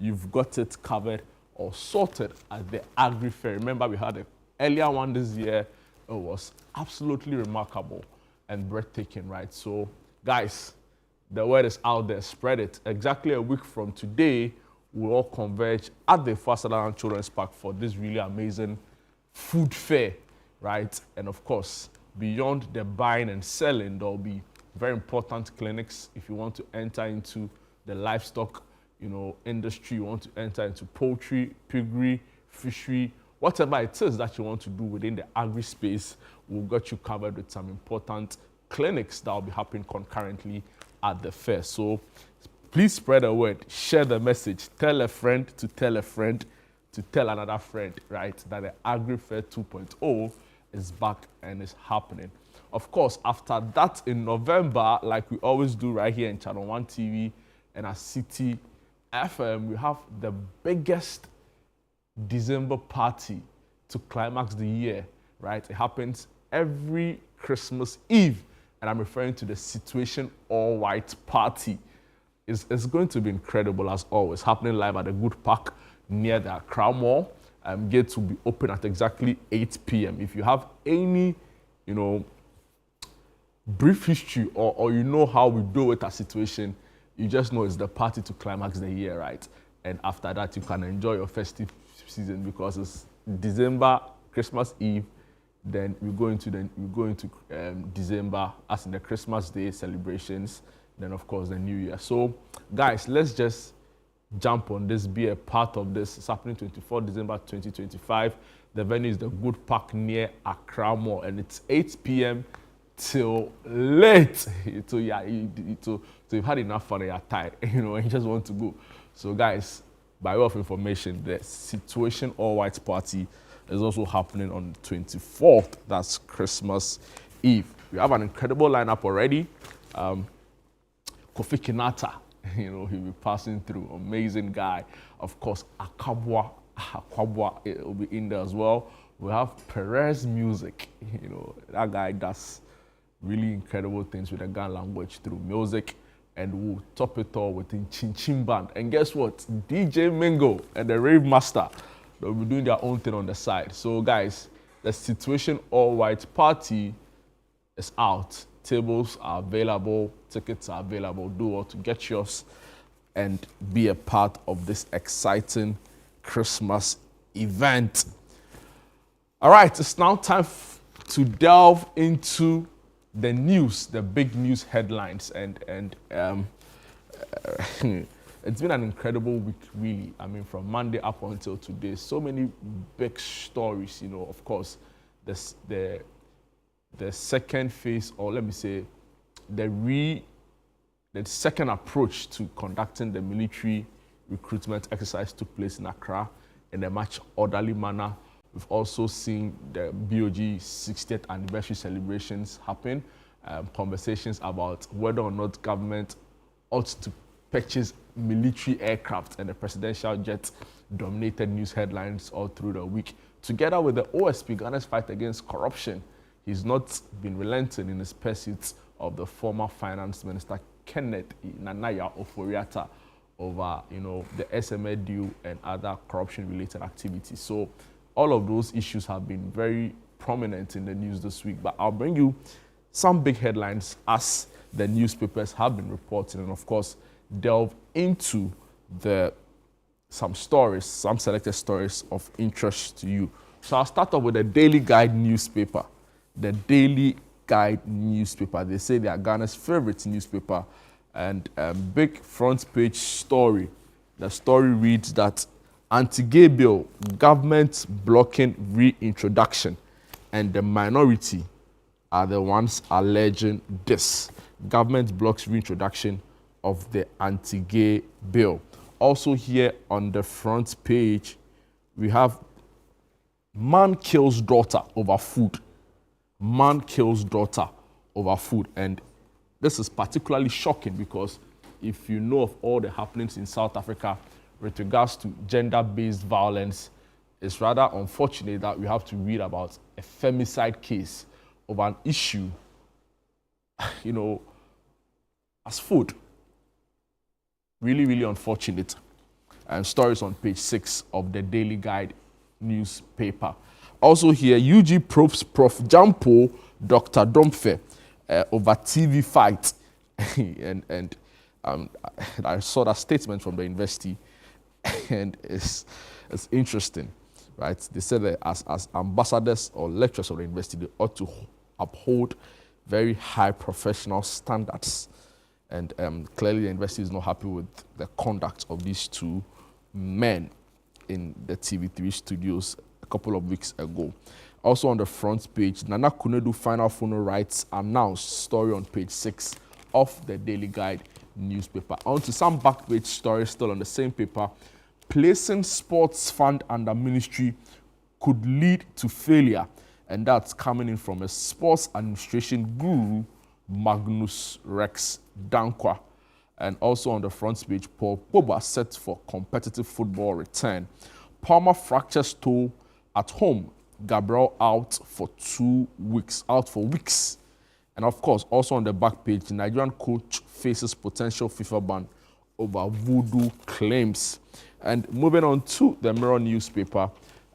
you've got it covered or sorted at the Agri Fair. Remember, we had an earlier one this year. It was absolutely remarkable and breathtaking, right? So, guys, the word is out there. Spread it. Exactly a week from today, we'll all converge at the Fasaland Children's Park for this really amazing food fair, right? And of course, beyond the buying and selling, there'll be very important clinics. If you want to enter into the livestock, industry, you want to enter into poultry, piggery, fishery, whatever it is that you want to do within the agri space, we've got you covered with some important clinics that will be happening concurrently at the fair. So please spread the word, share the message, tell a friend to tell a friend to tell another friend, right, that the Agri Fair 2.0 is back and is happening. Of course, after that in November, like we always do right here in ChannelOne TV and at City FM, we have the biggest December party to climax the year, right? It happens every Christmas Eve, and I'm referring to the Situation All White Party. It's going to be incredible as always, happening live at the Good Park near the Accra Mall. Gates will be open at exactly 8 p.m. If you have any, brief history or you know how we do it at Situation, you just know it's the party to climax the year, right? And after that, you can enjoy your festive season because it's December, Christmas Eve. Then we go into December, as in the Christmas Day celebrations. Then of course the New Year. So guys, let's just jump on this, be a part of this. It's happening 24 December 2025. The venue is the Good Park near Accra Mall, and it's 8 p.m. till late. So yeah, so you've had enough fun and you're tired, and you just want to go. So guys, by way of information, the Situation All White Party is also happening on the 24th. That's Christmas Eve. We have an incredible lineup already. Kofi Kinata, he'll be passing through. Amazing guy. Of course, Akabwa will be in there as well. We have Perez Music. That guy does really incredible things with the Ghana language through music. And we'll top it all with the Chin Chin Band. And guess what? DJ Mingo and the Rave Master, they'll be doing their own thing on the side. So guys, the Situation All White Party is out. Tables are available, tickets are available. Do all to get yours and be a part of this exciting Christmas event. All right, it's now time to delve into the news, the big news headlines, and it's been an incredible week, really. I mean, from Monday up until today, so many big stories. Of course, the second phase, or let me say, the second approach to conducting the military recruitment exercise took place in Accra in a much orderly manner. We've also seen the BOG 60th anniversary celebrations happen, conversations about whether or not government ought to purchase military aircraft, and the presidential jet dominated news headlines all through the week. Together with the OSP, Ghana's fight against corruption, he's not been relenting in his pursuit of the former finance minister Kenneth Nanaya Oforiatta over, the SMA deal and other corruption-related activities. So all of those issues have been very prominent in the news this week. But I'll bring you some big headlines as the newspapers have been reporting, and of course delve into some selected stories of interest to you. So I'll start off with the Daily Guide newspaper. The Daily Guide newspaper. They say they are Ghana's favorite newspaper, and a big front page story. The story reads that anti-gay bill, government blocking reintroduction, and the minority are the ones alleging this. Government blocks reintroduction of the anti-gay bill. Also here on the front page, we have man kills daughter over food. Man kills daughter over food. And this is particularly shocking because if you know of all the happenings in South Africa with regards to gender-based violence, it's rather unfortunate that we have to read about a femicide case of an issue, as food. Really, really unfortunate. and stories on page 6 of the Daily Guide newspaper. Also here, UG probes Prof. Jampo, Dr. Domfe over TV fight. and I saw that statement from the university, and it's interesting, right? They said that as ambassadors or lecturers of the university, they ought to uphold very high professional standards. And clearly the university is not happy with the conduct of these two men in the TV3 studios a couple of weeks ago. Also on the front page, Nana Kunedu final phono rights announced, story on page 6 of the Daily Guide newspaper. On to some back page stories still on the same paper. Placing sports fund under ministry could lead to failure. And that's coming in from a sports administration guru, Magnus Rex Dankwa. And also on the front page, Paul Pogba set for competitive football return. Palmer fractures toe at home. Gabriel out for weeks. And of course, also on the back page, the Nigerian coach faces potential FIFA ban over voodoo claims. And moving on to the Mirror newspaper,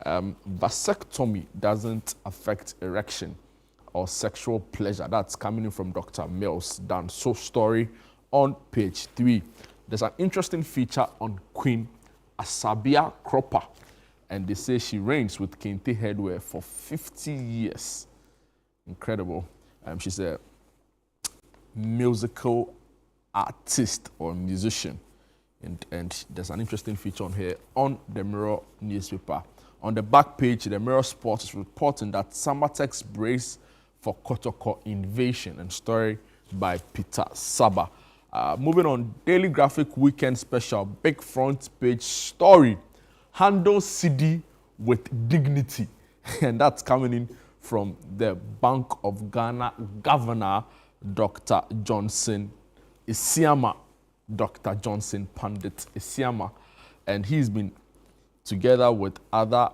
vasectomy doesn't affect erection or sexual pleasure. That's coming in from Dr. Mills Dan. So story on page 3. There's an interesting feature on Queen Asabia Cropper, and they say she reigns with Kente headwear for 50 years. Incredible. She's a musical artist or musician. And there's an interesting feature on here on the Mirror newspaper. On the back page, the Mirror Sports is reporting that Samatex brace for Kotoko invasion, and story by Peter Saba. Moving on, Daily Graphic Weekend Special, big front page story. Handle CD with dignity. And that's coming in from the Bank of Ghana Governor, Dr. Johnson Isiama. Dr. Johnson Pandit Isiama. And he's been together with other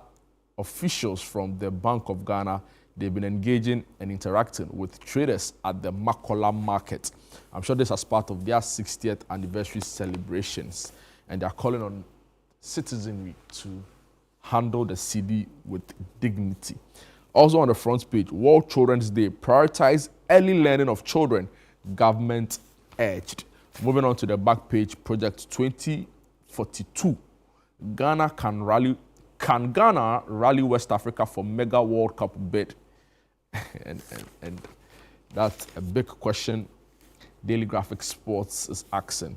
officials from the Bank of Ghana. They've been engaging and interacting with traders at the Makola market. I'm sure this is part of their 60th anniversary celebrations. And they're calling on citizenry to handle the CD with dignity. Also on the front page, World Children's Day, prioritize early learning of children, government urged. Moving on to the back page, Project 2042. Can Ghana rally West Africa for mega World Cup bid? and that's a big question Daily Graphic Sports is asking.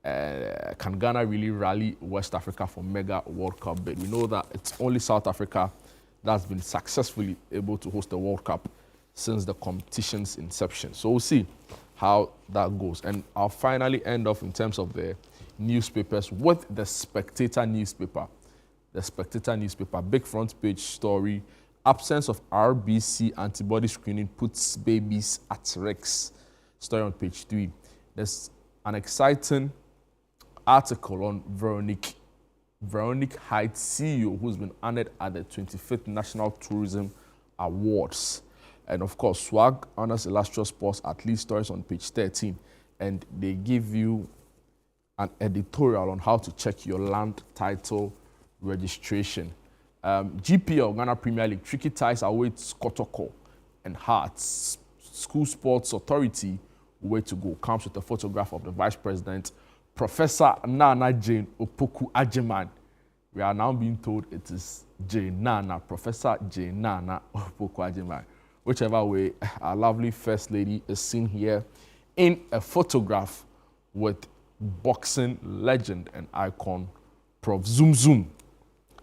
Can Ghana really rally West Africa for mega World Cup bid? We know that it's only South Africa that's been successfully able to host the World Cup since the competition's inception. So we'll see how that goes. And I'll finally end off in terms of the newspapers with the Spectator newspaper. The Spectator newspaper, big front page story. Absence of RBC antibody screening puts babies at risk. Story on page 3. There's an exciting article on Veronique Heights, CEO, who's been honored at the 25th National Tourism Awards. And of course, Swag honors illustrious sports athlete, stories on page 13. And they give you an editorial on how to check your land title registration. GPL, Ghana Premier League, tricky ties awaits Kotoko and Hearts. School Sports Authority, way to go, comes with a photograph of the Vice President, Professor Nana Jane Opoku Ajeman. We are now being told it is Jane Nana, Professor Jane Nana Opoku Ajeman. Whichever way, our lovely First Lady is seen here in a photograph with boxing legend and icon, Prof.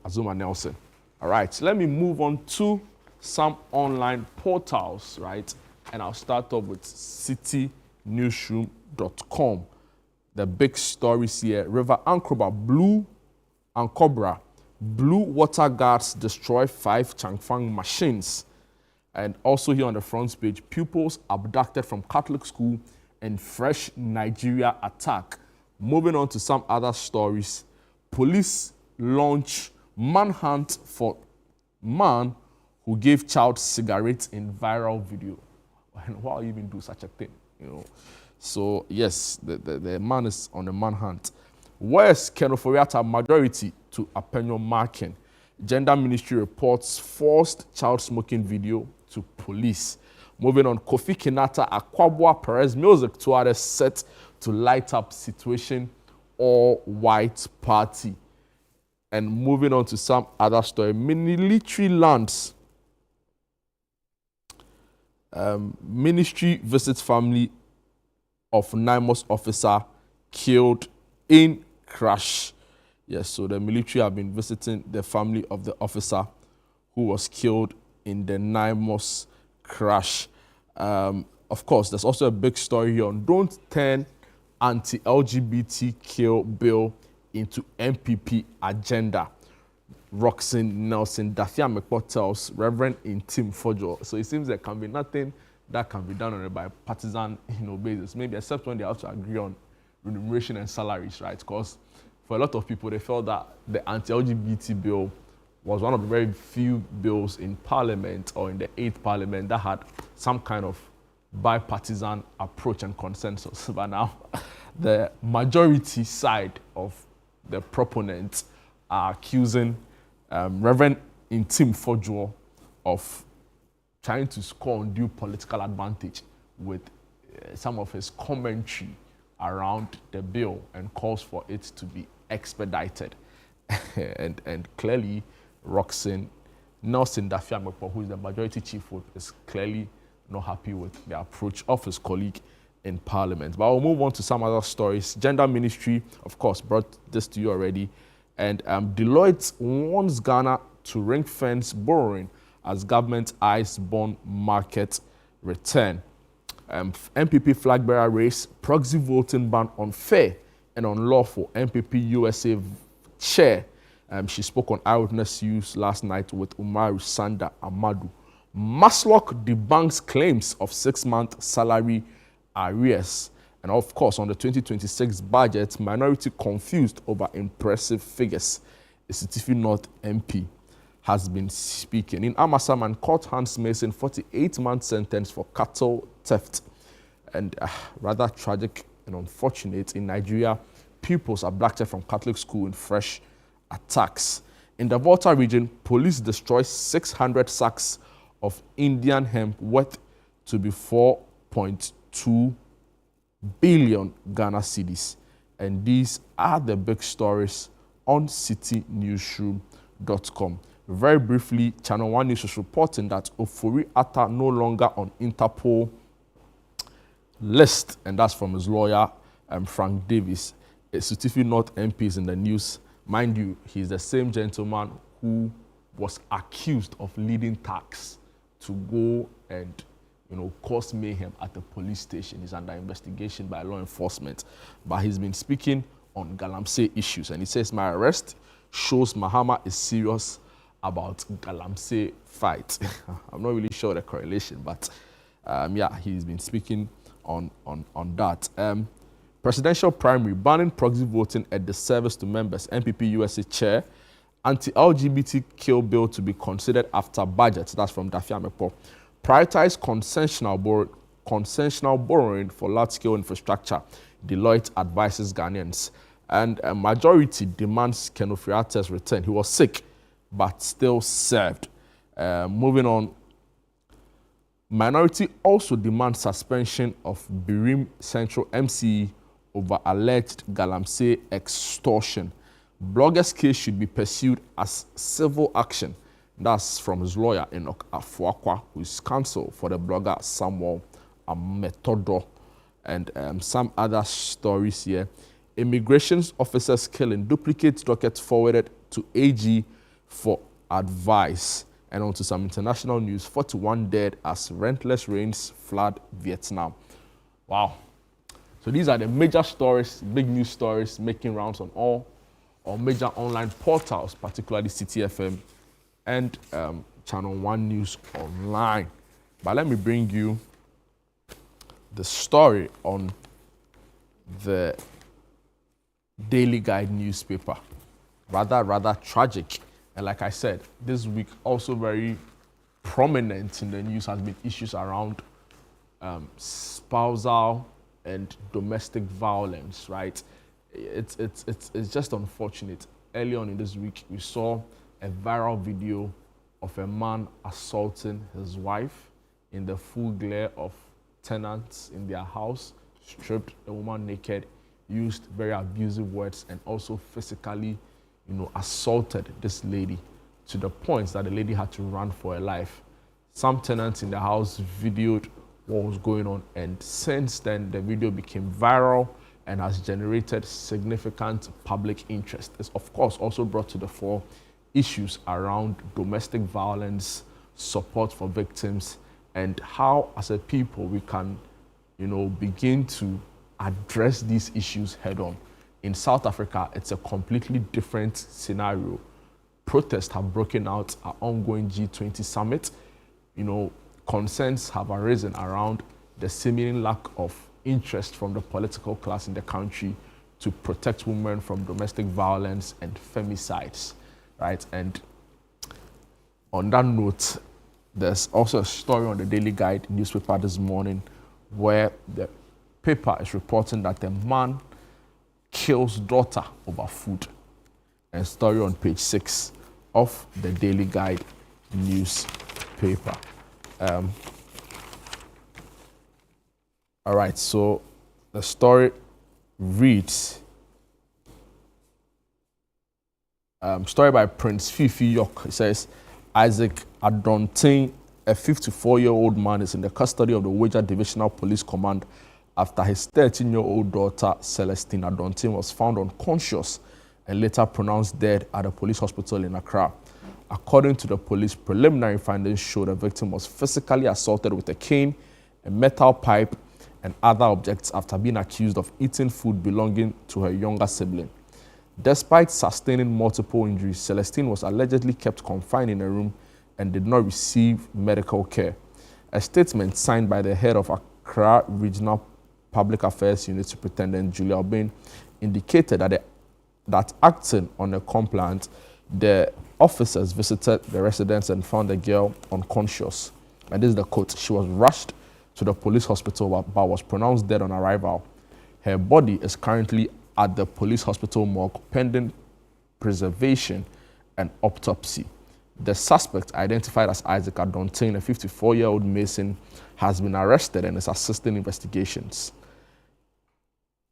Azuma Nelson. All right, so let me move on to some online portals, right? And I'll start off with citynewsroom.com. The big stories here: River Ankroba, Blue water guards destroy 5 Changfang machines. And also here on the front page, pupils abducted from Catholic school and fresh Nigeria attack. Moving on to some other stories. Police launch manhunt for man who gave child cigarettes in viral video. And why even do such a thing? You know. So yes, the man is on a manhunt. Where's Kenoforiata majority to Apenyo marking? Gender Ministry reports forced child smoking video to police. Moving on, Kofi Kinata Akwabwa Perez music to set to light up situation all-white party. And moving on to some other story, military lands. Ministry visits family of NIMOS officer killed in crash. Yes, so the military have been visiting the family of the officer who was killed in the NIMOS crash. Of course, there's also a big story here on don't turn anti-LGBTQ bill into MPP agenda. Roxanne Nelson Dafia tells Reverend Intim Fojo. So it seems there can be nothing that can be done on a bipartisan basis, maybe except when they have to agree on remuneration and salaries, right? Because for a lot of people, they felt that the anti-LGBT bill was one of the very few bills in Parliament or in the 8th Parliament that had some kind of bipartisan approach and consensus. But now, the majority side of the proponents are accusing Reverend Intim Fojo of trying to score undue political advantage with some of his commentary around the bill and calls for it to be expedited. and clearly, Roxanne Nelson Dafia Mekpo, who is the majority chief whip, is clearly not happy with the approach of his colleague in Parliament. But I'll move on to some other stories. Gender Ministry, of course, brought this to you already. And Deloitte wants Ghana to ring-fence borrowing as government eyes bond market return. MPP flag bearer race, proxy voting ban unfair and unlawful. MPP USA chair. She spoke on Eyewitness News last night with Umaru Sanda Amadu. Maslock debunks claims of 6-month salary arrears. And of course, on the 2026 budget, minority confused over impressive figures. A Sitifi North MP has been speaking. In Amasaman, court hands Mason 48-month sentence for cattle theft. And rather tragic and unfortunate, in Nigeria, pupils abducted from Catholic school in fresh attacks. In the Volta region, police destroy 600 sacks of Indian hemp worth to be 4.2 billion Ghana cedis. And these are the big stories on citynewsroom.com. Very briefly, ChannelOne News is reporting that Ofori Atta no longer on Interpol list, and that's from his lawyer, Frank Davis. A Sutifi North MP is in the news. Mind you, he's the same gentleman who was accused of leading tax to go and cause mayhem at the police station. He's under investigation by law enforcement. But he's been speaking on Galamsey issues. And he says, my arrest shows Mahama is serious about Galamsey fight. I'm not really sure the correlation, but yeah, he's been speaking on that. Presidential primary, banning proxy voting at the service to members. MPP USA chair, anti-LGBT bill to be considered after budget. That's from Dafia Mekpo. Prioritize concessional borrowing for large-scale infrastructure. Deloitte advises Ghanaians. And a majority demands Kenoforiata's return. He was sick, but still served. Moving on. Minority also demands suspension of Birim Central MCE over alleged Galamsey extortion. Blogger's case should be pursued as civil action. That's from his lawyer, Enoch Afuakwa, who is counsel for the blogger Samuel Ametodo. And some other stories here. Immigration officers killing, duplicate dockets forwarded to AG for advice. And on to some international news, 41 dead as relentless rains flood Vietnam. Wow. So these are the major stories, big news stories making rounds on all major online portals, particularly CTFM and ChannelOne News Online. But let me bring you the story on the Daily Guide newspaper. Rather tragic. And like I said, this week also very prominent in the news has been issues around spousal and domestic violence, right? it's just unfortunate. Early on in this week, we saw a viral video of a man assaulting his wife in the full glare of tenants in their house, stripped the woman naked, used very abusive words, and also physically, assaulted this lady to the point that the lady had to run for her life. Some tenants in the house videoed what was going on, and since then the video became viral and has generated significant public interest. It's of course also brought to the fore issues around domestic violence, support for victims, and how as a people we can, begin to address these issues head on. In South Africa, it's a completely different scenario. Protests have broken out at ongoing G20 summit. Concerns have arisen around the seeming lack of interest from the political class in the country to protect women from domestic violence and femicides, right? And on that note, there's also a story on the Daily Guide newspaper this morning where the paper is reporting that a man kills daughter over food. And story on page 6 of the Daily Guide newspaper. All right, so the story reads, story by Prince Fifi York. It says, Isaac Adontain, a 54-year-old man, is in the custody of the Wager Divisional Police Command after his 13-year-old daughter, Celestine Adontain, was found unconscious and later pronounced dead at a police hospital in Accra. According to the police, preliminary findings show the victim was physically assaulted with a cane, a metal pipe, and other objects after being accused of eating food belonging to her younger sibling. Despite sustaining multiple injuries, Celestine was allegedly kept confined in a room and did not receive medical care. A statement signed by the head of Accra Regional Public Affairs Unit Superintendent Julia Obin indicated that acting on a complaint, the officers visited the residence and found the girl unconscious. And this is the quote: "She was rushed to the police hospital but was pronounced dead on arrival. Her body is currently at the police hospital morgue pending preservation and autopsy." The suspect, identified as Isaac Adontain, a 54-year-old Mason, has been arrested and is assisting investigations.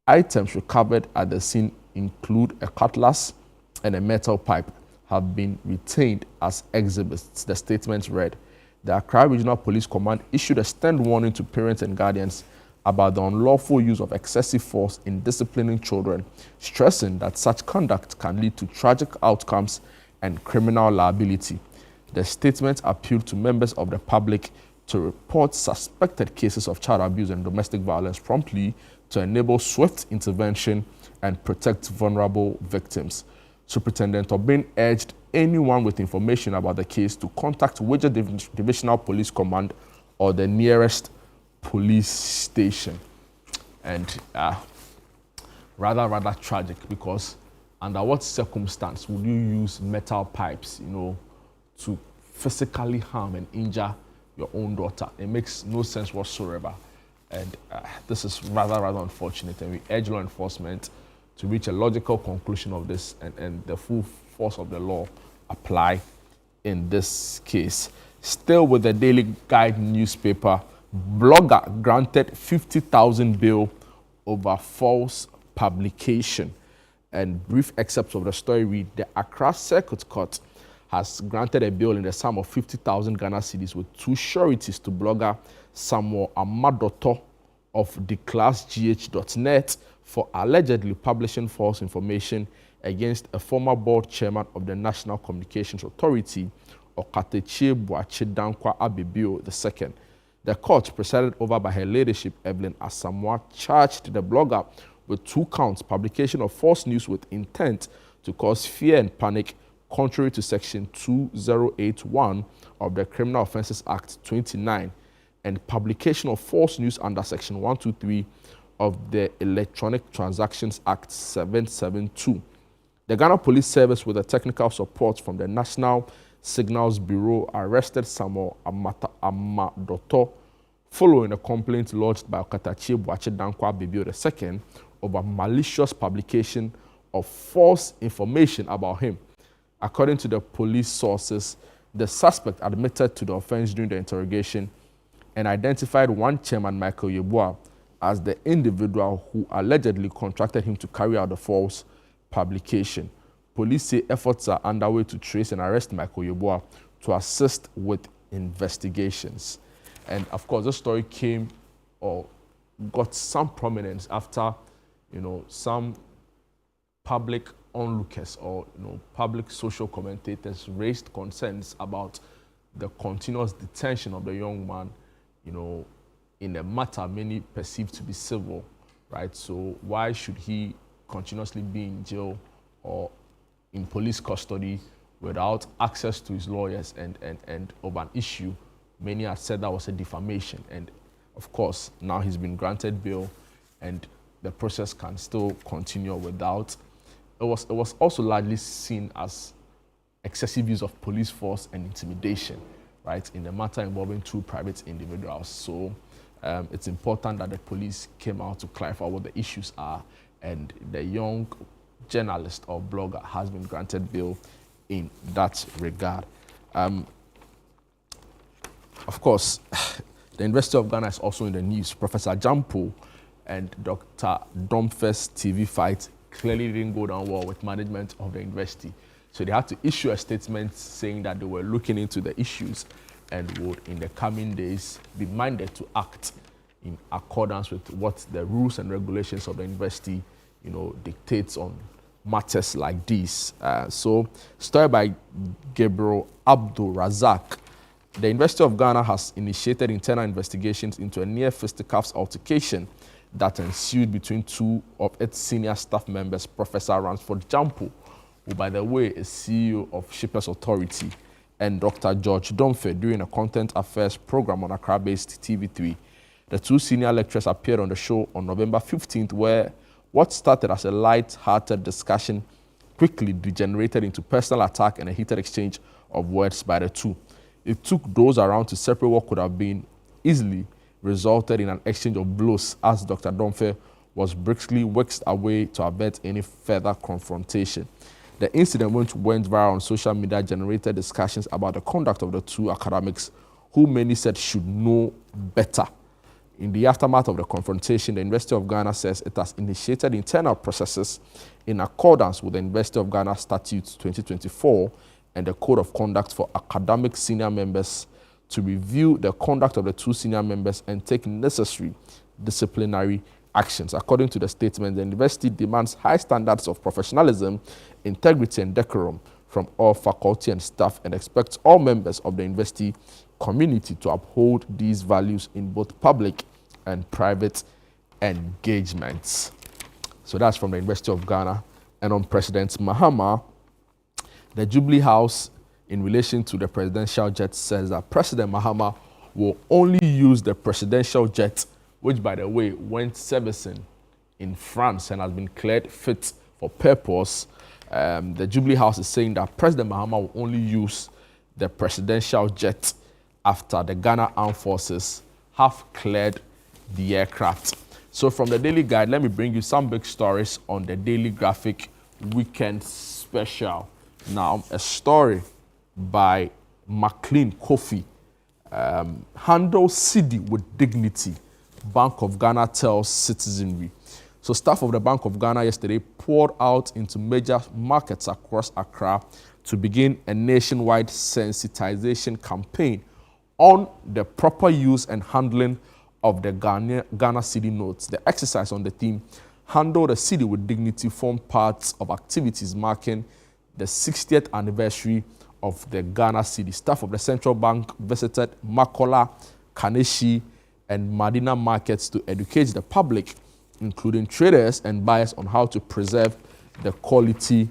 Items recovered at the scene include a cutlass and a metal pipe have been retained as exhibits, the statement read. The Accra Regional Police Command issued a stern warning to parents and guardians about the unlawful use of excessive force in disciplining children, stressing that such conduct can lead to tragic outcomes and criminal liability. The statement appealed to members of the public to report suspected cases of child abuse and domestic violence promptly to enable swift intervention and protect vulnerable victims. Superintendent Obin urged anyone with information about the case to contact Wager Divisional Police Command or the nearest police station. And rather tragic, because under what circumstance would you use metal pipes, to physically harm and injure your own daughter? It makes no sense whatsoever. And this is rather unfortunate, and we urge law enforcement to reach a logical conclusion of this and the full force of the law apply in this case. Still with the Daily Guide newspaper, blogger granted 50,000 bail over false publication. And brief excerpts of the story read, the Accra Circuit Court has granted a bail in the sum of 50,000 Ghana cedis with two sureties to blogger Samuel Amadoto of theclassgh.net for allegedly publishing false information against a former board chairman of the National Communications Authority, Okatechie Boache Dankwa Abibio II. The court, presided over by her ladyship Evelyn Asamoah, charged the blogger with 2 counts: publication of false news with intent to cause fear and panic, contrary to Section 2081 of the Criminal Offences Act 29, and publication of false news under Section 123 of the Electronic Transactions Act 772. The Ghana Police Service, with the technical support from the National Signals Bureau, arrested Samuel Amadoto following a complaint lodged by Okatechie Boache Dankwa Abibio II over malicious publication of false information about him. According to the police sources, the suspect admitted to the offense during the interrogation and identified one chairman, Michael Yeboah, as the individual who allegedly contracted him to carry out the false publication. Police say efforts are underway to trace and arrest Michael Yeboah to assist with investigations. And of course, this story came or got some prominence after, some public onlookers or, public social commentators raised concerns about the continuous detention of the young man, in a matter many perceive to be civil, right? So why should he continuously be in jail or in police custody without access to his lawyers and over an issue? Many have said that was a defamation. And of course, now he's been granted bail and the process can still continue without. It was also largely seen as excessive use of police force and intimidation, right, in the matter involving two private individuals. So it's important that the police came out to clarify what the issues are, and the young journalist or blogger has been granted bail in that regard. Of course, the University of Ghana is also in the news. Professor Jampo and Dr. Domfe's TV fight clearly didn't go down well with management of the university. So they had to issue a statement saying that they were looking into the issues and would, in the coming days, be minded to act in accordance with what the rules and regulations of the university, dictates on matters like these. So, story by Gabriel Abdul Razak. The University of Ghana has initiated internal investigations into a near fisticuffs altercation that ensued between two of its senior staff members, Professor Ransford Jampo, who, by the way, is CEO of Shippers Authority, and Dr. George Domfe during a content affairs program on Accra-based TV3. The two senior lecturers appeared on the show on November 15th, where what started as a light-hearted discussion quickly degenerated into personal attack and a heated exchange of words by the two. It took those around to separate what could have been easily resulted in an exchange of blows as Dr. Domfe was briskly whisked away to avert any further confrontation. The incident went viral on social media, generated discussions about the conduct of the two academics, who many said should know better. In the aftermath of the confrontation, the University of Ghana says it has initiated internal processes in accordance with the University of Ghana Statutes 2024 and the Code of Conduct for academic senior members to review the conduct of the two senior members and take necessary disciplinary actions. According to the statement, the university demands high standards of professionalism, integrity, and decorum from all faculty and staff, and expects all members of the university community to uphold these values in both public and private engagements. So that's from the University of Ghana. And on President Mahama, the Jubilee House, in relation to the presidential jet, says that President Mahama will only use the presidential jet, which, by the way, went servicing in France and has been cleared fit for purpose. The Jubilee House is saying that President Mahama will only use the presidential jet after the Ghana Armed Forces have cleared the aircraft. So from the Daily Guide, let me bring you some big stories on the Daily Graphic Weekend Special. Now, a story by McLean Kofi. Handle cedi with dignity, Bank of Ghana tells citizenry. So staff of the Bank of Ghana yesterday poured out into major markets across Accra to begin a nationwide sensitization campaign on the proper use and handling of the Ghana cedi notes. The exercise on the theme, Handle the Cedi with Dignity, formed parts of activities marking the 60th anniversary of the Ghana cedi. Staff of the Central Bank visited Makola, Kaneshi, and Madina markets to educate the public, including traders and buyers, on how to preserve the quality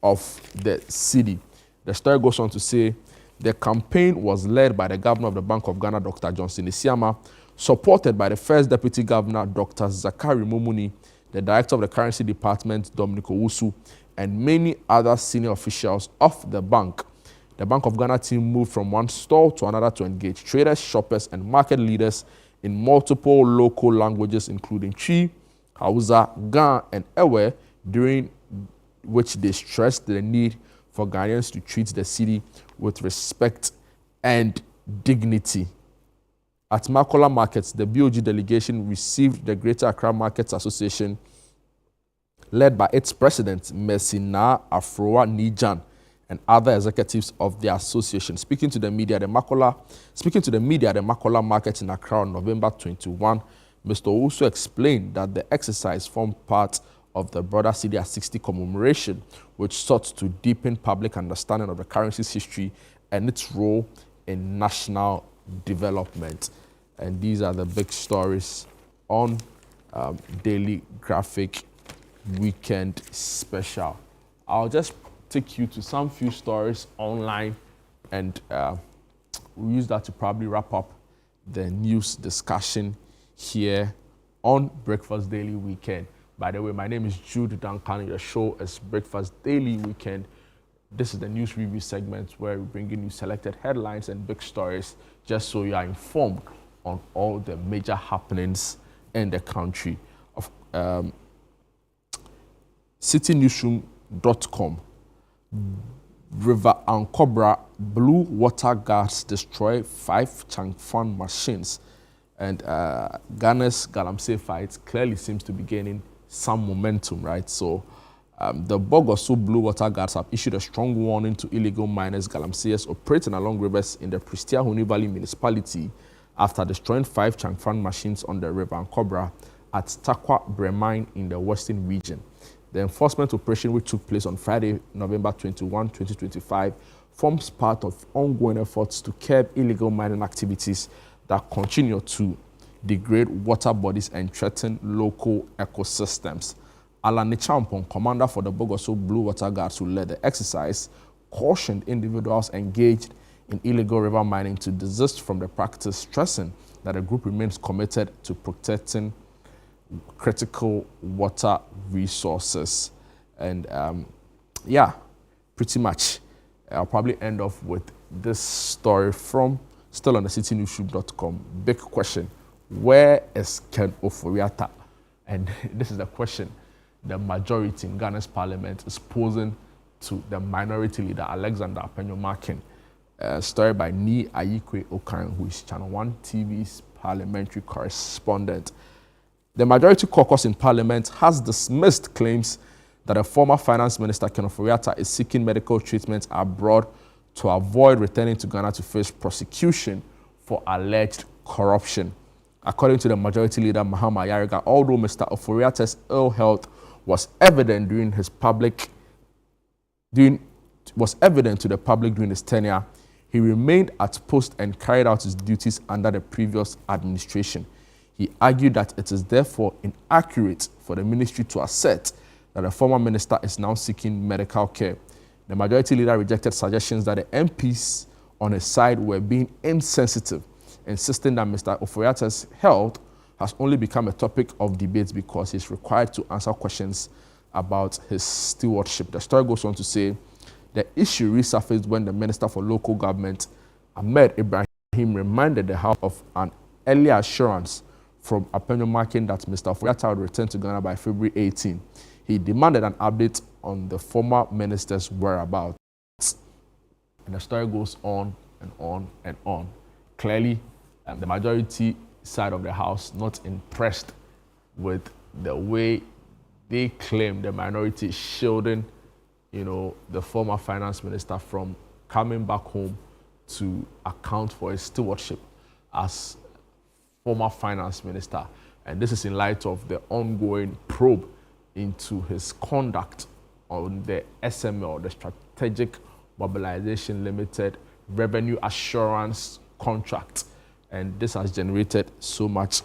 of the cedi. The story goes on to say the campaign was led by the Governor of the Bank of Ghana, Dr. Johnson Isiama, supported by the First Deputy Governor, Dr. Zakari Mumuni, the Director of the Currency Department, Dominic Owusu, and many other senior officials of the bank. The Bank of Ghana team moved from one stall to another to engage traders, shoppers, and market leaders in multiple local languages, including Twi, Hausa, Ga, and Ewe, during which they stressed the need for Ghanaians to treat the city with respect and dignity. At Makola Markets, the BOG delegation received the Greater Accra Markets Association, led by its president, Messina Afroa Nijan, and other executives of the association. Speaking to the media at the Makola Market in Accra on November 21, Mr. Owusu explained that the exercise formed part of the broader CDR 60 commemoration, which sought to deepen public understanding of the currency's history and its role in national development. And these are the big stories on Daily Graphic Weekend Special. I'll just take you to some few stories online, and we'll use that to probably wrap up the news discussion here on Breakfast Daily Weekend. By the way, my name is Jude, Duncan. Your show is Breakfast Daily Weekend. This is the news review segment where we bring in you selected headlines and big stories just so you are informed on all the major happenings in the country. CityNewsroom.com. River and Cobra blue water guards destroy 5 Changfan machines. And Ghana's Galamsey fight clearly seems to be gaining some momentum, right? So the Bogoso blue water guards have issued a strong warning to illegal miners, Galamseyers operating along rivers in the Pristia Huni Valley municipality after destroying 5 Changfan machines on the River and Cobra at Takwa Bremine in the western region. The enforcement operation, which took place on Friday, November 21, 2025, forms part of ongoing efforts to curb illegal mining activities that continue to degrade water bodies and threaten local ecosystems. Alani Champon, commander for the Bogoso Blue Water Guards who led the exercise, cautioned individuals engaged in illegal river mining to desist from the practice, stressing that the group remains committed to protecting critical water resources. And yeah, pretty much I'll probably end off with this story from still on the citynewsroom.com. Big question: where is Ken Ofori-Atta? And this is the question the majority in Ghana's parliament is posing to the minority leader Alexander Apenyo-Markin. Story by Ni Ayikwe Okan, who is ChannelOne TV's parliamentary correspondent. The majority caucus in Parliament has dismissed claims that a former finance minister, Ken Ofori-Atta, is seeking medical treatment abroad to avoid returning to Ghana to face prosecution for alleged corruption. According to the majority leader, Mahama Yariga, although Mr. Ofori-Atta's ill health was evident to the public during his tenure, he remained at post and carried out his duties under the previous administration. He argued that it is therefore inaccurate for the ministry to assert that the former minister is now seeking medical care. The majority leader rejected suggestions that the MPs on his side were being insensitive, insisting that Mr. Ofori-Atta's health has only become a topic of debate because he's required to answer questions about his stewardship. The story goes on to say the issue resurfaced when the Minister for Local Government, Ahmed Ibrahim, reminded the House of an earlier assurance from Apenyo-Markin that Mr. Ofori-Atta would return to Ghana by February 18. He demanded an update on the former minister's whereabouts. And the story goes on and on and on. Clearly, the majority side of the House not impressed with the way they claim the minority is shielding, the former finance minister from coming back home to account for his stewardship as former finance minister. And this is in light of the ongoing probe into his conduct on the SML, the Strategic Mobilization Limited Revenue Assurance Contract. And this has generated so much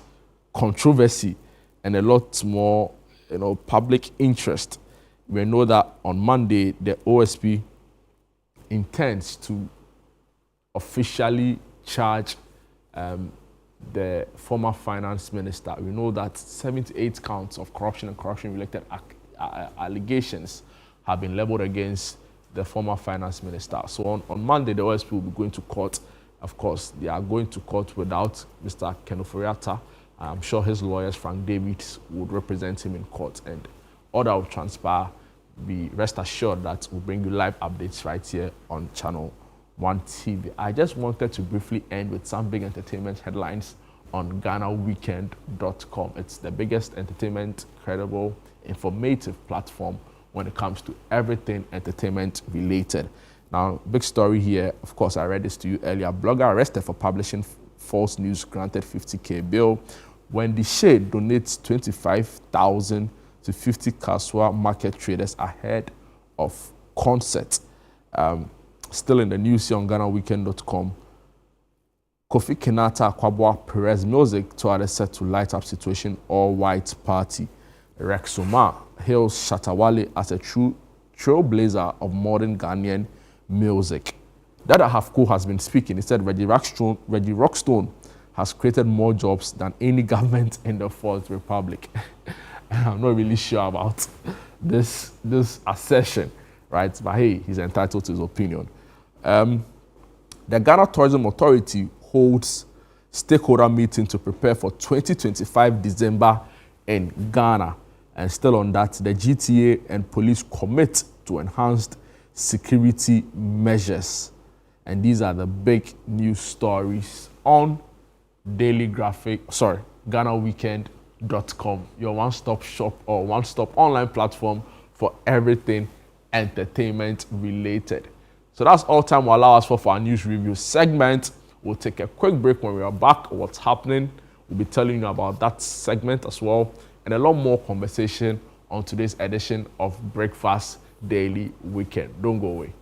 controversy and a lot more, public interest. We know that on Monday, the OSP intends to officially charge the former finance minister. We know that 78 counts of corruption and corruption-related allegations have been leveled against the former finance minister. So on Monday, the OSP will be going to court. Of course, they are going to court without Mr. Ken Ofori-Atta I'm sure his lawyers, Frank Davids, would represent him in court, and all that will transpire. Be rest assured that we'll bring you live updates right here on Channel One TV. I just wanted to briefly end with some big entertainment headlines on GhanaWeekend.com. It's the biggest entertainment, credible, informative platform when it comes to everything entertainment related. Now, big story here. Of course, I read this to you earlier. Blogger arrested for publishing false news, granted 50K bail. Wendy Shade donates 25,000 to 50 Kaswa market traders ahead of concert. Still in the news here on GhanaWeekend.com. Kofi Kenata Kwabwa Perez Music to others set to light up situation all-white party. Rexoma hails Shatawale as a true trailblazer of modern Ghanaian music. Dada Hafko has been speaking. He said Reggie Rockstone has created more jobs than any government in the Fourth Republic. I'm not really sure about this assertion, right? But hey, he's entitled to his opinion. The Ghana Tourism Authority holds stakeholder meeting to prepare for 2025 December in Ghana. And still on that, the GTA and police commit to enhanced security measures. And these are the big news stories on GhanaWeekend.com, your one-stop shop or one-stop online platform for everything entertainment related. So that's all time will allow us for our news review segment. We'll take a quick break. When we are back, what's happening, we'll be telling you about that segment as well, and a lot more conversation on today's edition of Breakfast Daily Weekend. Don't go away.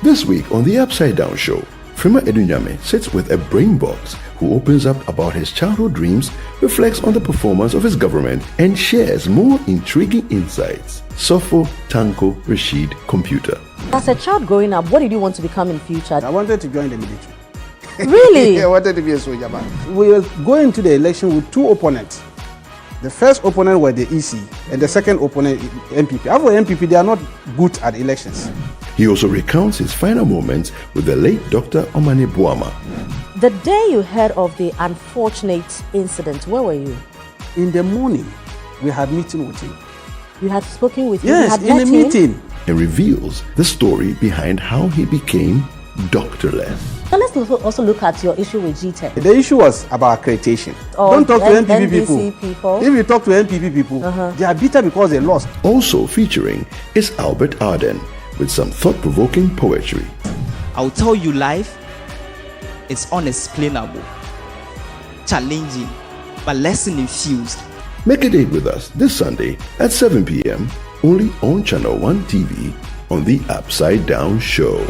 This week on the Upside Down Show, Frima Edunyame sits with a brain box who opens up about his childhood dreams, reflects on the performance of his government, and shares more intriguing insights. Sofo Tanko Rashid Computer. As a child growing up, what did you want to become in future? I wanted to join the military. Really? I wanted to be a soldier man. We were going to the election with two opponents. The first opponent were the EC, and the second opponent, MPP. After MPP, they are not good at elections. He also recounts his final moments with the late Dr. Omane Boama. The day you heard of the unfortunate incident, where were you? In the morning, we had meeting with him. You had spoken with him? Yes, in a meeting. And reveals the story behind how he became doctorless. So let's also look at your issue with GTEC. The issue was about accreditation. Don't talk to MPP people. If you talk to MPP people, they are bitter because they lost. Also featuring is Albert Arden with some thought-provoking poetry. I'll tell you, life is unexplainable, challenging, but lesson infused. Make a date with us this Sunday at 7 p.m. only on Channel One TV on the Upside Down Show.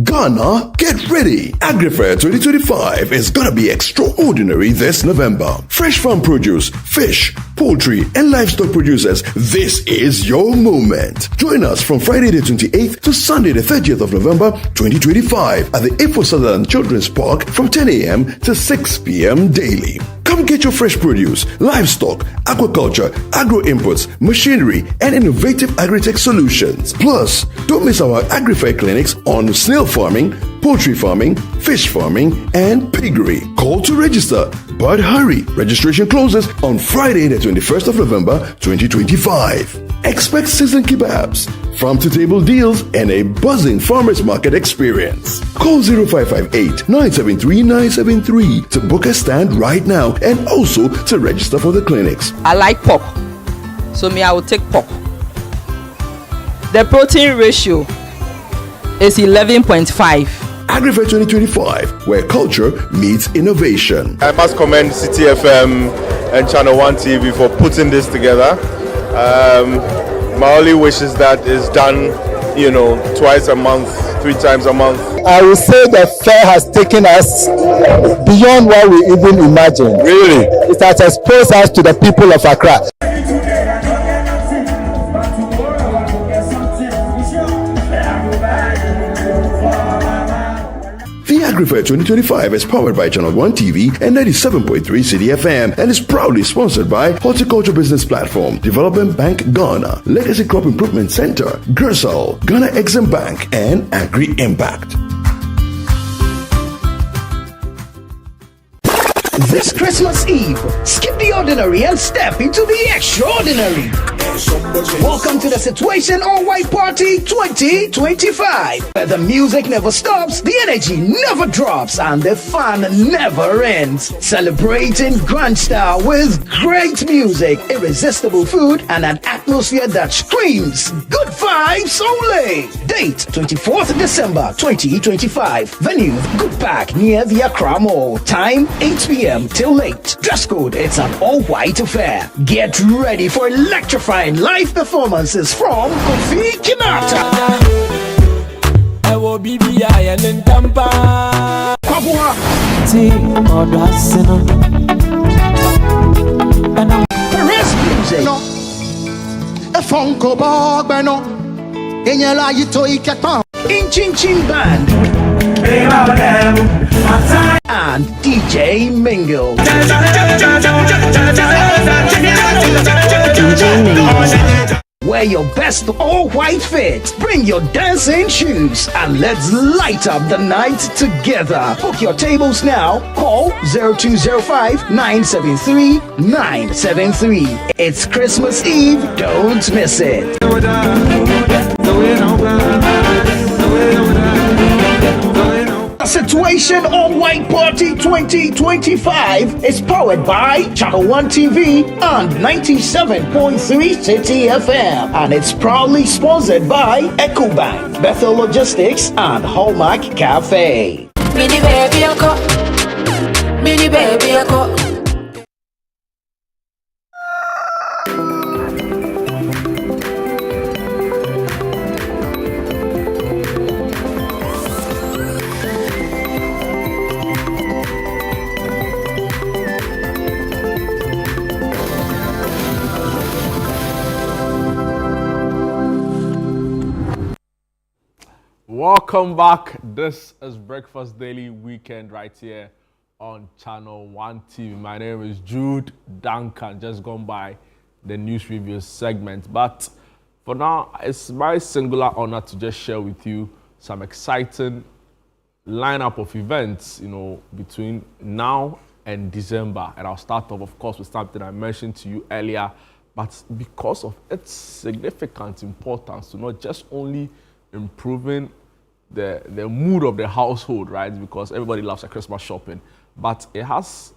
Ghana, get ready! AgriFair 2025 is gonna be extraordinary this November. Fresh farm produce, fish, poultry, and livestock producers, this is your moment. Join us from Friday the 28th to Sunday the 30th of November 2025 at the Ifo Sutherland Children's Park from 10 a.m. to 6 p.m. daily. Come get your fresh produce, livestock, aquaculture, agro inputs, machinery, and innovative agri-tech solutions. Plus, don't miss our AgriFair clinics on snail farming, poultry farming, fish farming, and piggery. Call to register, but hurry. Registration closes on Friday the 21st of November 2025. Expect sizzling kebabs, farm-to-table deals, and a buzzing farmers market experience. Call 0558-973-973 to book a stand right now and also to register for the clinics. I like pork, so I will take pork. The protein ratio is 11.5. AgriFair 2025, where culture meets innovation. I must commend City FM and Channel One TV for putting this together. My only wish is that it's done, twice a month, 3 times a month. I will say the fair has taken us beyond what we even imagined. Really? It has exposed us to the people of Accra. AgriFair 2025 is powered by ChannelOne TV and 97.3 City FM and is proudly sponsored by Horticulture Business Platform, Development Bank Ghana, Legacy Crop Improvement Center, Gersal, Ghana Exim Bank, and Agri Impact. This Christmas Eve, skip the ordinary and step into the extraordinary. Welcome to the Situation All White Party 2025, where the music never stops, the energy never drops, and the fun never ends. Celebrating grand style with great music, irresistible food, and an atmosphere that screams good vibes only. Date 24th December 2025. Venue Good Park near the Accra Mall. Time 8 p.m. till late. Dress code, it's an all-white affair. Get ready for electrifying live performances from Kofi Kinata, Kwabua, Perez Music, Inchin Chin Band, and DJ Mingle. Wear your best all-white fit, bring your dancing shoes, and let's light up the night together. Book your tables now. Call 0205-973-973. It's Christmas Eve. Don't miss it. Situation All White Party 2025 is powered by ChannelOne TV and 97.3 City FM, and it's proudly sponsored by EcoBank, Bethel Logistics, and Hallmark Cafe. Mini baby, mini baby, Welcome back. This is Breakfast Daily Weekend right here on ChannelOne TV. My name is Jude. Duncan just gone by the news review segment. But for now, it's my singular honor to just share with you some exciting lineup of events, between now and December. And I'll start off, of course, with something I mentioned to you earlier. But because of its significant importance to not just only improving the mood of the household, right? Because everybody loves a Christmas shopping, but it has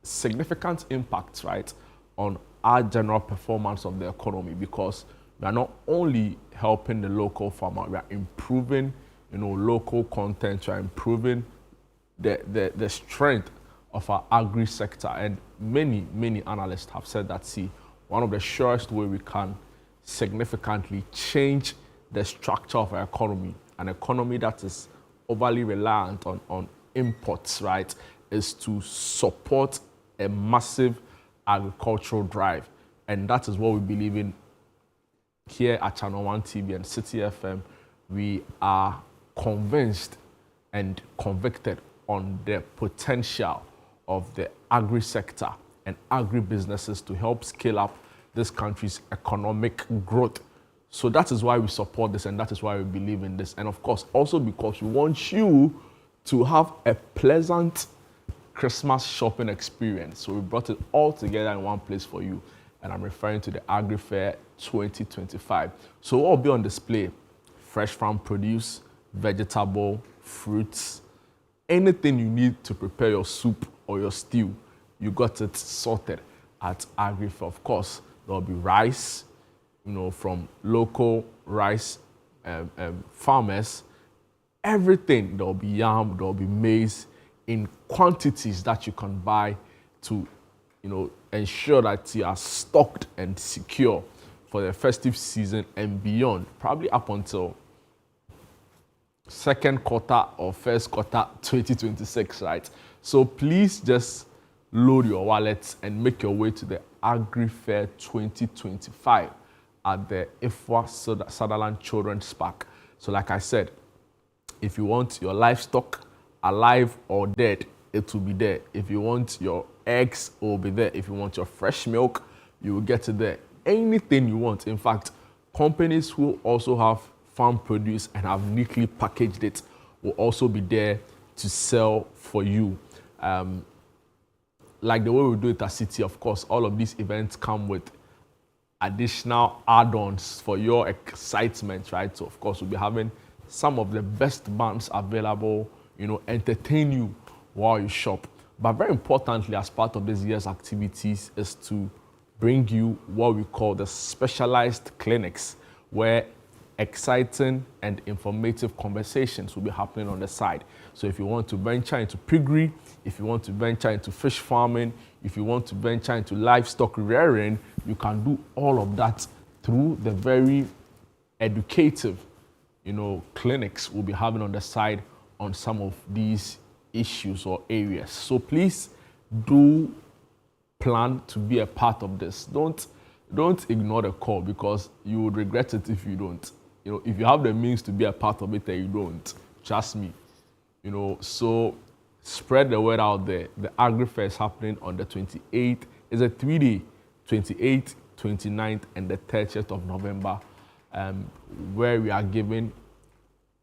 significant impacts, right, on our general performance of the economy, because we are not only helping the local farmer, we are improving, local content, we are improving the strength of our agri sector. And many analysts have said that, one of the surest way we can significantly change the structure of our economy, an economy that is overly reliant on imports, right, is to support a massive agricultural drive. And that is what we believe in here at ChannelOne TV and City FM. We are convinced and convicted on the potential of the agri sector and agri businesses to help scale up this country's economic growth. So that is why we support this, and that is why we believe in this. And of course, also because we want you to have a pleasant Christmas shopping experience. So we brought it all together in one place for you. And I'm referring to the AgriFair 2025. So what will be on display? Fresh farm produce, vegetable, fruits, anything you need to prepare your soup or your stew, you got it sorted at AgriFair. Of course, there will be rice, from local rice farmers, everything. There will be yam, there will be maize in quantities that you can buy to, ensure that you are stocked and secure for the festive season and beyond, probably up until second quarter or first quarter 2026, right? So please just load your wallets and make your way to the AgriFair 2025 at the Ifwa Sutherland Children's Park. So like I said, if you want your livestock, alive or dead, it will be there. If you want your eggs, it will be there. If you want your fresh milk, you will get it there. Anything you want. In fact, companies who also have farm produce and have neatly packaged it will also be there to sell for you. Like the way we do it at City, of course, all of these events come with additional add-ons for your excitement, right? So, of course, we'll be having some of the best bands available, entertain you while you shop. But very importantly, as part of this year's activities is to bring you what we call the specialized clinics, where exciting and informative conversations will be happening on the side. So if you want to venture into piggery, if you want to venture into fish farming, if you want to venture into livestock rearing, you can do all of that through the very educative, clinics we'll be having on the side on some of these issues or areas. So please do plan to be a part of this. Don't ignore the call, because you would regret it if you don't. If you have the means to be a part of it and you don't, trust me. So spread the word out there. The Agri Fair is happening on the 28th. It's a 3-day, 28th, 29th, and the 30th of November, where we are giving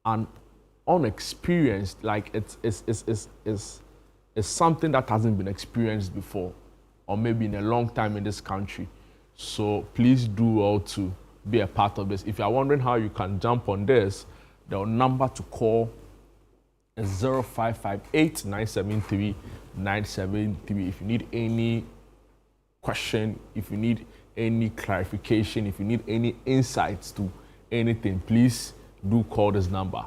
an unexperienced, like it's something that hasn't been experienced before, or maybe in a long time in this country. So please do well to be a part of this. If you are wondering how you can jump on this, the number to call is 0558 973 973. If you need any question, if you need any clarification, if you need any insights to anything, please do call this number.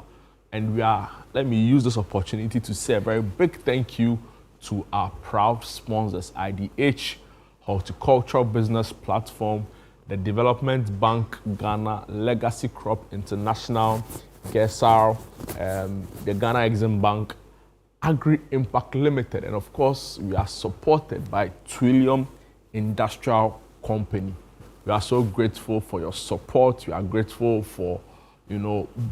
And let me use this opportunity to say a very big thank you to our proud sponsors, IDH, Horticultural Business Platform, the Development Bank Ghana, Legacy Crop International, GESAR, the Ghana Exim Bank, Agri Impact Limited, and of course, we are supported by Trillium Industrial Company. We are so grateful for your support. We are grateful for,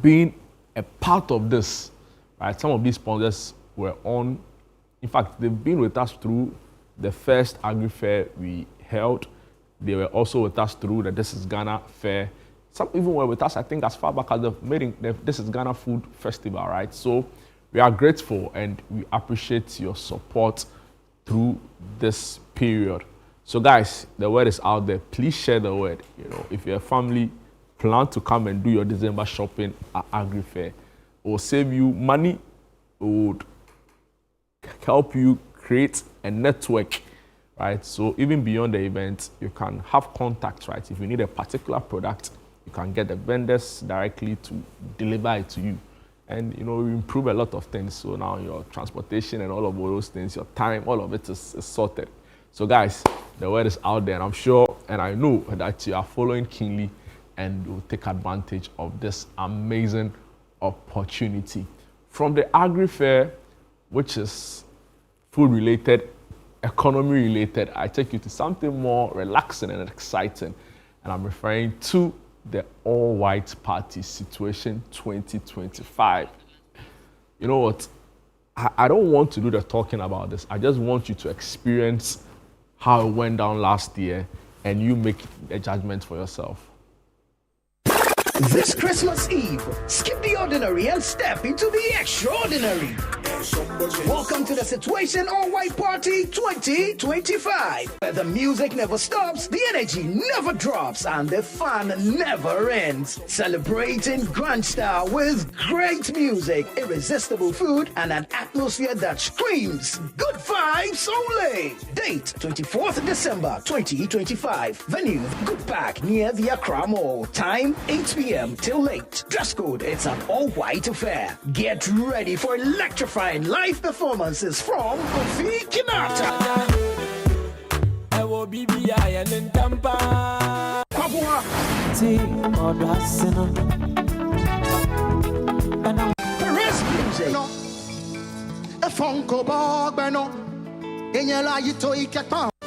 being a part of this, right? Some of these sponsors were on, in fact, they've been with us through the first Agri Fair we held. They were also with us through the This is Ghana Fair. Some even were with us, I think, as far back as the This is Ghana Food Festival, right? So we are grateful and we appreciate your support through this period. So guys, the word is out there. Please share the word. If you're a family, plan to come and do your December shopping at Agri Fair. It will save you money. It would help you create a network, right? So even beyond the event, you can have contacts, right? If you need a particular product, you can get the vendors directly to deliver it to you. And, you improve a lot of things. So now your transportation and all of those things, your time, all of it is sorted. So guys, the word is out there, and I'm sure and I know that you are following keenly and will take advantage of this amazing opportunity. From the Agri Fair, which is food-related, economy-related, I take you to something more relaxing and exciting. And I'm referring to the All-White Party Situation 2025. You know what? I don't want to do the talking about this. I just want you to experience how it went down last year, and you make a judgment for yourself. This Christmas Eve, skip the ordinary and step into the extraordinary. Welcome to the Situation All-White Party 2025, where the music never stops, the energy never drops, and the fun never ends. Celebrating grand style with great music, irresistible food, and an atmosphere that screams good vibes only. Date 24th December 2025. Venue Good Park near the Accra Mall. Time 8 p.m. till late. Dress code, it's an all-white affair. Get ready for electrifying live performances from Kofi Kinata, Perez Music,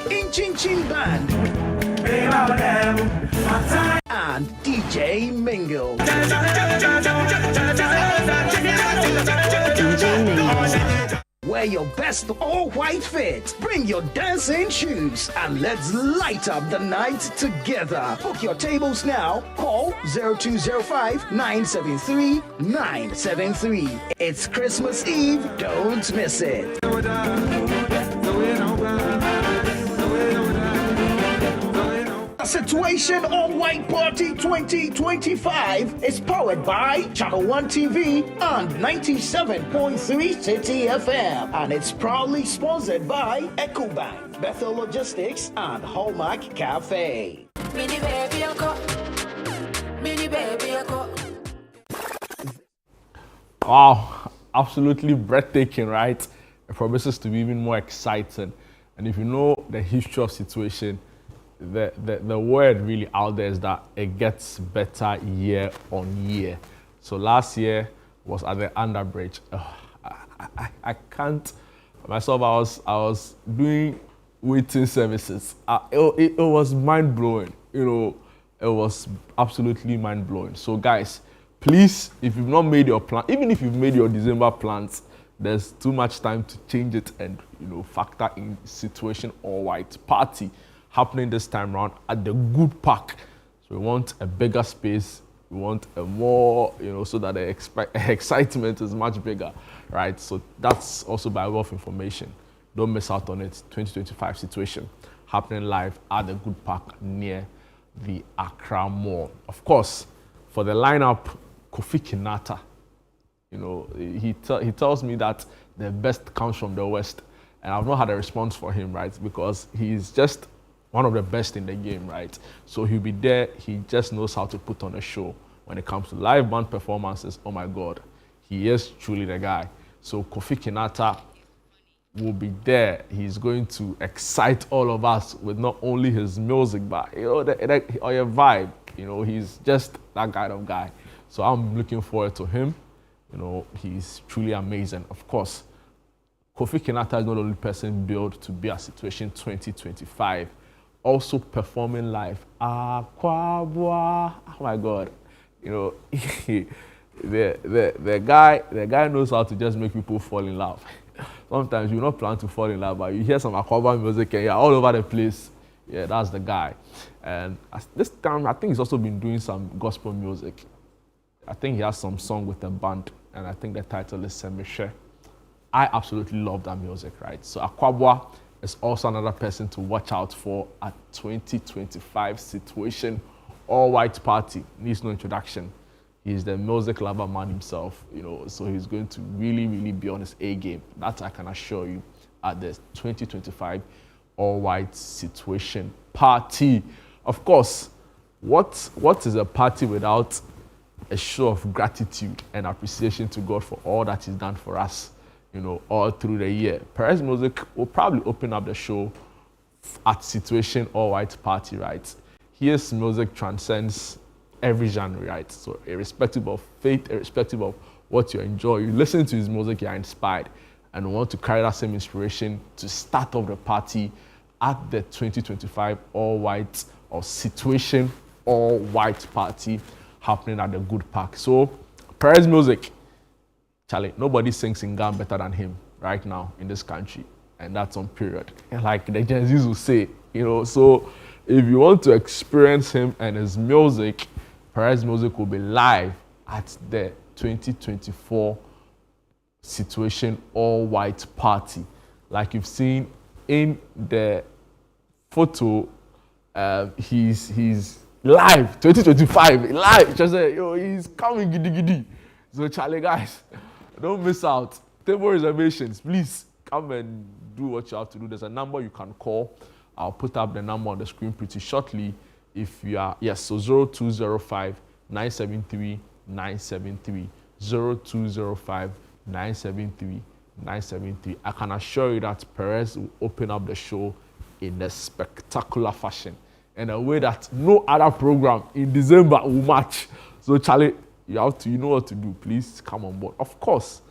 Inchin Chin Band, and DJ Mingle. Wear your best all-white fit. Bring your dancing shoes and let's light up the night together. Book your tables now. Call 0205-973-973. It's Christmas Eve. Don't miss it. The Situation All-White Party 2025 is powered by ChannelOne TV and 97.3 City FM, and it's proudly sponsored by EcoBank, Bethel Logistics, and Hallmark Cafe. Mini baby uncle, mini baby uncle. Wow, absolutely breathtaking, right? It promises to be even more exciting. And if you know the history of Situation, the word really out there is that it gets better year on year. So last year was at the Underbridge. I can't myself. I was doing waiting services. It was mind blowing. You know, it was absolutely mind blowing. So guys, please, if you've not made your plan, even if you've made your December plans, there's too much time to change it and factor in Situation All-White Party happening this time around at the Good Park. So we want a bigger space. We want a more, so that the excitement is much bigger, right? So that's also by way of information. Don't miss out on it. 2025 Situation happening live at the Good Park near the Accra Mall. Of course, for the lineup, Kofi Kinata, he tells me that the best comes from the West, and I've not had a response for him, right? Because he's just one of the best in the game, right? So he'll be there. He just knows how to put on a show. When it comes to live band performances, oh my God, he is truly the guy. So Kofi Kinata will be there. He's going to excite all of us with not only his music, but your vibe. He's just that kind of guy. So I'm looking forward to him. He's truly amazing. Of course, Kofi Kinata is not the only person built to be at Situation 2025. Also performing live. Aquabua. Oh my God. The guy knows how to just make people fall in love. Sometimes you not plan to fall in love, but you hear some Aquabua music and you're all over the place. Yeah, that's the guy. And this time, I think he's also been doing some gospel music. I think he has some song with a band, and I think the title is Semishe. I absolutely love that music, right? So Aquabua is also another person to watch out for at 2025 Situation All-White Party. Needs no introduction. He's the music lover man himself, so he's going to really, really be on his A game. That I can assure you at the 2025 All-White Situation Party. Of course, what is a party without a show of gratitude and appreciation to God for all that He's done for us, all through the year. Perez Music will probably open up the show at Situation All-White Party, right? His music transcends every genre, right? So irrespective of faith, irrespective of what you enjoy, you listen to his music, you're inspired and want to carry that same inspiration to start off the party at the 2025 All-White or Situation All-White Party happening at the Good Park. So Perez Music, Charlie, nobody sings in Ghana better than him right now in this country. And that's on period. Like the Gen Zs will say, so if you want to experience him and his music, Perez Music will be live at the 2024 Situation All-White Party. Like you've seen in the photo, he's live, 2025, live. Just say, he's coming giddy giddy. So Charlie, guys, don't miss out. Table reservations, please come and do what you have to do. There's a number you can call. I'll put up the number on the screen pretty shortly. If you are, yes, so 0205 973 973. 0205 973 973. I can assure you that Perez will open up the show in a spectacular fashion, in a way that no other program in December will match. So Charlie, you know what to do. Please come on board. Of course,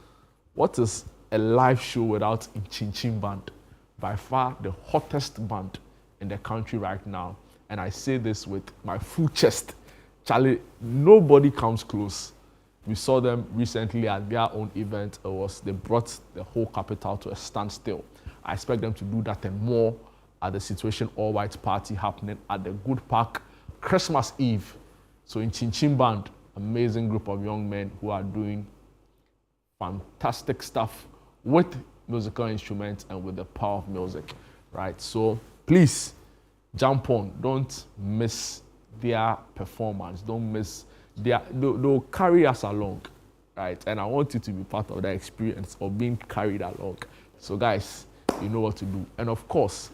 what is a live show without a Chin Chin band? By far the hottest band in the country right now. And I say this with my full chest. Charlie, nobody comes close. We saw them recently at their own event. They brought the whole capital to a standstill. I expect them to do that and more at the Situation All White Party happening at the Good Park Christmas Eve. So in Chin Chin Band, amazing group of young men who are doing fantastic stuff with musical instruments and with the power of music, right? So please jump on. Don't miss their performance. Don't miss they'll carry us along, right? And I want you to be part of that experience of being carried along. So guys, you know what to do. And of course,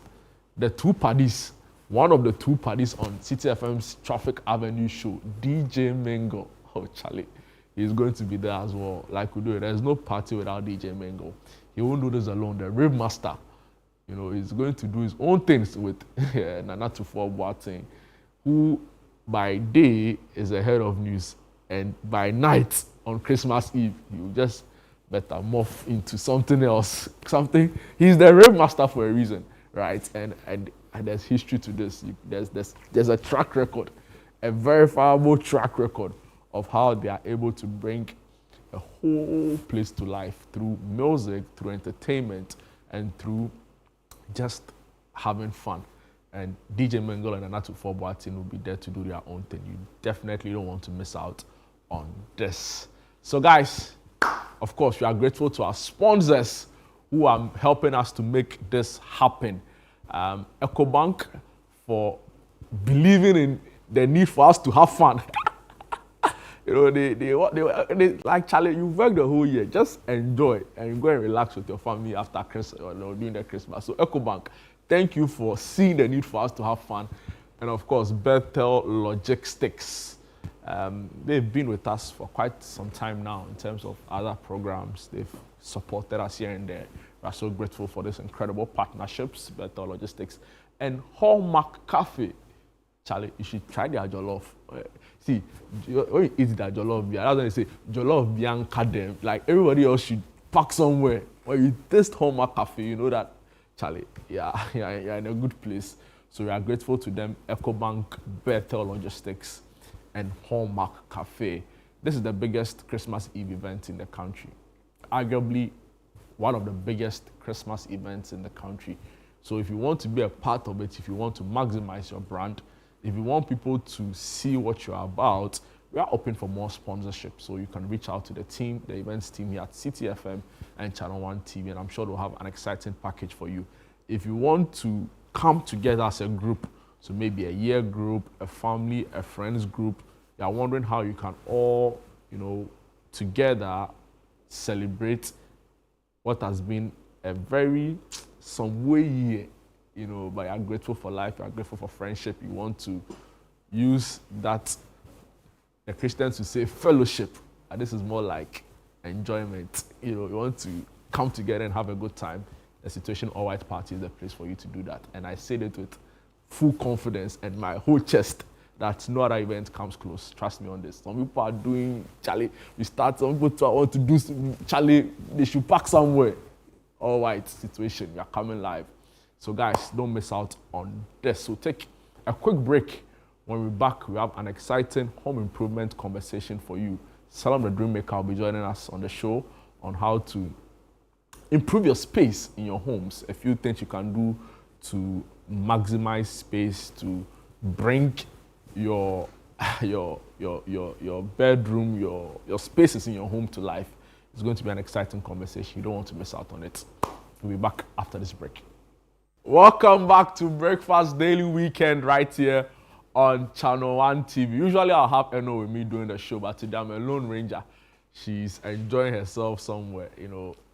the two parties, one of the two parties on City FM's Traffic Avenue show, DJ Mengo. Oh, Charlie, he's going to be there as well. Like we do, there's no party without DJ Mengo. He won't do this alone. The Rave Master, you know, he's going to do his own things with Nana Tufo Boateng, who by day is the head of news, and by night on Christmas Eve, you just better morph into something else. He's the Rave Master for a reason, right? And there's history to this. There's a track record, a verifiable track record of how they are able to bring a whole place to life through music, through entertainment, and through just having fun. And DJ Mengo and Anatu Boateng will be there to do their own thing. You definitely don't want to miss out on this. So guys, of course, we are grateful to our sponsors who are helping us to make this happen. EcoBank for believing in the need for us to have fun. You know, they like, Charlie, you worked the whole year. Just enjoy and go and relax with your family after Christmas or during the Christmas. So EcoBank, thank you for seeing the need for us to have fun. And of course, Bethel Logistics. They've been with us for quite some time now in terms of other programs. They've supported us here and there. We're so grateful for this incredible partnerships, Bethel Logistics. And Hallmark Cafe. Charlie, you should try their jollof. See, when you eat that jollof, that's when they say jollof bianca them. Like everybody else should park somewhere. When you taste Hallmark Cafe, you know that, Charlie, you're in a good place. So we are grateful to them, EcoBank, Bethel Logistics, and Hallmark Cafe. This is the biggest Christmas Eve event in the country. Arguably, one of the biggest Christmas events in the country. So if you want to be a part of it, if you want to maximize your brand, if you want people to see what you're about, we are open for more sponsorship. So you can reach out to the team, the events team here at City FM and ChannelOne TV, and I'm sure they'll have an exciting package for you. If you want to come together as a group, so maybe a year group, a family, a friends group, you're wondering how you can all, together celebrate what has been a very some way year, but you're grateful for life, you're grateful for friendship, you want to use that, the Christians will say fellowship, and this is more like enjoyment. You want to come together and have a good time. The Situation All White Party is the place for you to do that. And I said it with full confidence and my whole chest that no other event comes close. Trust me on this. Some people are doing, Charlie, some people want to do, Charlie, they should park somewhere. All White Situation, we are coming live. So guys, don't miss out on this. So take a quick break. When we're back, we have an exciting home improvement conversation for you. Salam the Dream Maker will be joining us on the show on how to improve your space in your homes. A few things you can do to maximize space, to bring your bedroom, your spaces in your home to life. It's going to be an exciting conversation. You don't want to miss out on it. We'll be back after this break. Welcome back to Breakfast Daily Weekend right here on ChannelOne TV. Usually I'll have Eno with me doing the show, but today I'm a lone ranger. She's enjoying herself somewhere,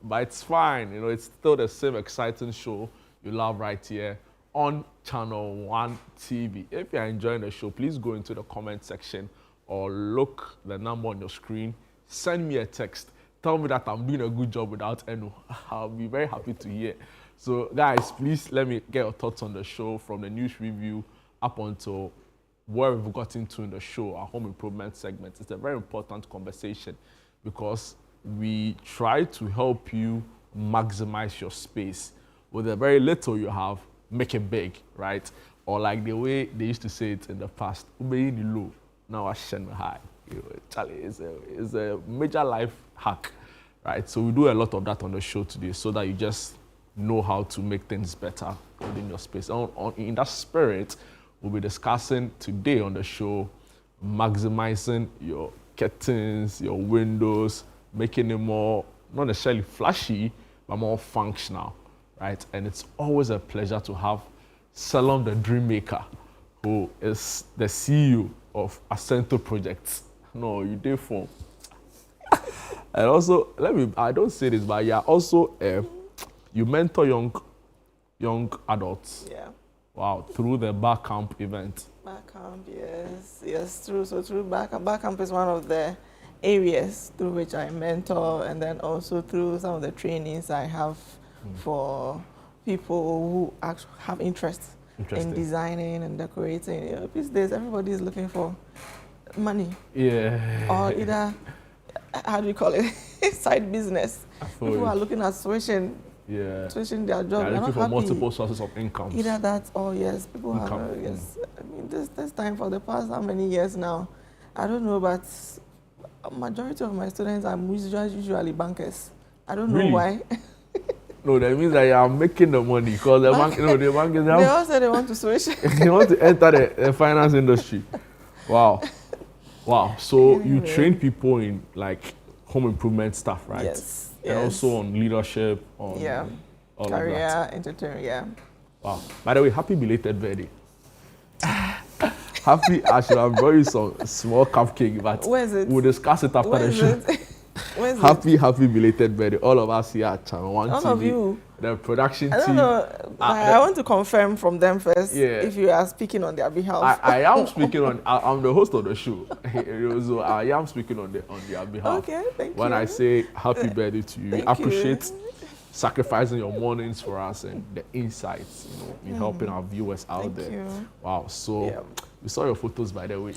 but it's fine. It's still the same exciting show you love right here on ChannelOne TV. If you're enjoying the show, please go into the comment section or look the number on your screen. Send me a text. Tell me that I'm doing a good job without Eno. I'll be very happy to hear. So guys, please let me get your thoughts on the show from the news review up until where we've gotten to in the show, our home improvement segment. It's a very important conversation because we try to help you maximize your space. With the very little you have, make it big, right? Or like the way they used to say it in the past, low. now I shine high. Charlie, it's a major life hack, right? So we do a lot of that on the show today so that you just know how to make things better within your space. In that spirit, we'll be discussing today on the show maximizing your curtains, your windows, making it more, not necessarily flashy, but more functional, right? And it's always a pleasure to have Salom the Dream Maker, who is the CEO of Ascento Projects. No, you did for. And also, I don't say this, but you're also, you mentor young adults. Yeah. Wow, through the Bar Camp event. Bar Camp, yes, true. So through Bar Camp is one of the areas through which I mentor, and then also through some of the trainings I have for people who actually have interest in designing and decorating. These days, everybody is looking for money. Yeah. Or either, how do you call it, side business. People are looking at switching their job. They're looking for multiple sources of income. Either that or yes, people have, yes. I mean, this time for the past how many years now, I don't know, but majority of my students are usually bankers. I don't know why. No, that means that you are making the money because the bank, the bank is. They all say they want to switch. They want to enter the finance industry. Wow. So you train people in like home improvement stuff, right? Yes. And also on leadership, on all career, of that. entertainment, Wow. By the way, happy belated birthday. I should have brought you some small cupcake, but we'll discuss it after the show. Happy belated birthday. All of us here at ChannelOne TV. All of you. The production team. I don't know. I want to confirm from them first if you are speaking on their behalf. I am speaking on. I'm the host of the show, so I am speaking on their behalf. Okay, thank you. When I say happy birthday to you, we appreciate sacrificing your mornings for us and the insights, in helping our viewers out there. You. Wow. So we saw your photos, by the way.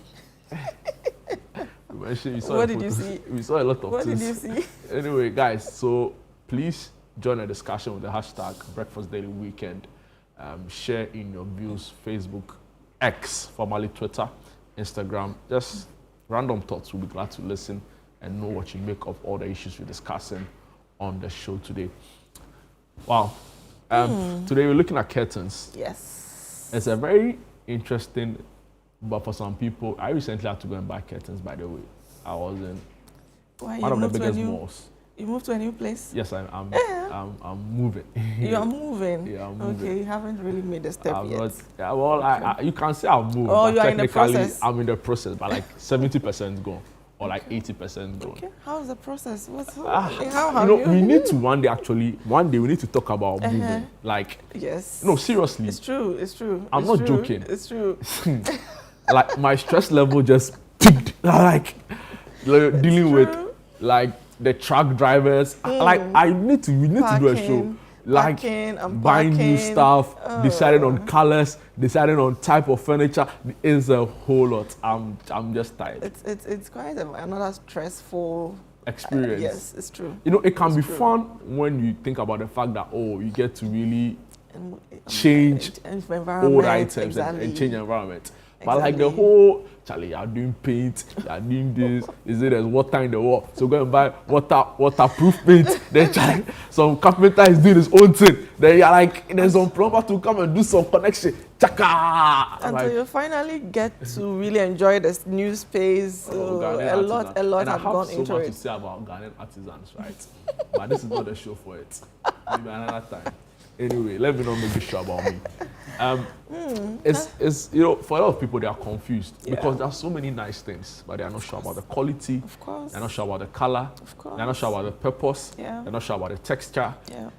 What did you see? We saw a lot of things. What did you see? Anyway, guys, so please join the discussion with the hashtag Breakfast Daily Weekend. Share in your views, Facebook, X, formerly Twitter, Instagram. Just random thoughts. We'll be glad to listen and know what you make of all the issues we're discussing on the show today. Wow. Today we're looking at curtains. Yes. It's a very interesting, but for some people, I recently had to go and buy curtains, by the way. I was in one of the biggest malls. You moved to a new place? Yes, I'm moving. You are moving? Yeah, I'm moving. Okay, you haven't really made a step yet. You can say I've moved. Oh, you are in the process? I'm in the process, but like 70% gone. Or like 80% gone. Okay, how's the process? We need to one day we need to talk about moving. Like, yes. No, seriously. It's true. I'm not joking. It's true. Like my stress level just peaked. Like dealing with like the truck drivers. Like we need to do a show. Like buying new stuff, deciding on colors, deciding on type of furniture. It's a whole lot. I'm just tired. It's quite another stressful experience. Yes, it's true. It can be fun when you think about the fact that you get to really change old items and change environment. But like the whole, Charlie, you're doing paint, you're doing this, there's water in the wall. So go and buy waterproof paint. Then Charlie, some carpenter is doing his own thing. Then you're like, there's some plumber to come and do some connection. Chaka! Until you finally get to really enjoy this new space. A lot and have gone into it. I have so much to say about Ghanaian artisans, right? But this is not the show for it. Maybe another time. Anyway, let me not make a show about me. It's for a lot of people, they are confused because there are so many nice things, but they are not sure about the quality. Of course. They're not sure about the color. Of course. They're not sure about the purpose. Yeah. They're not sure about the texture. Yeah.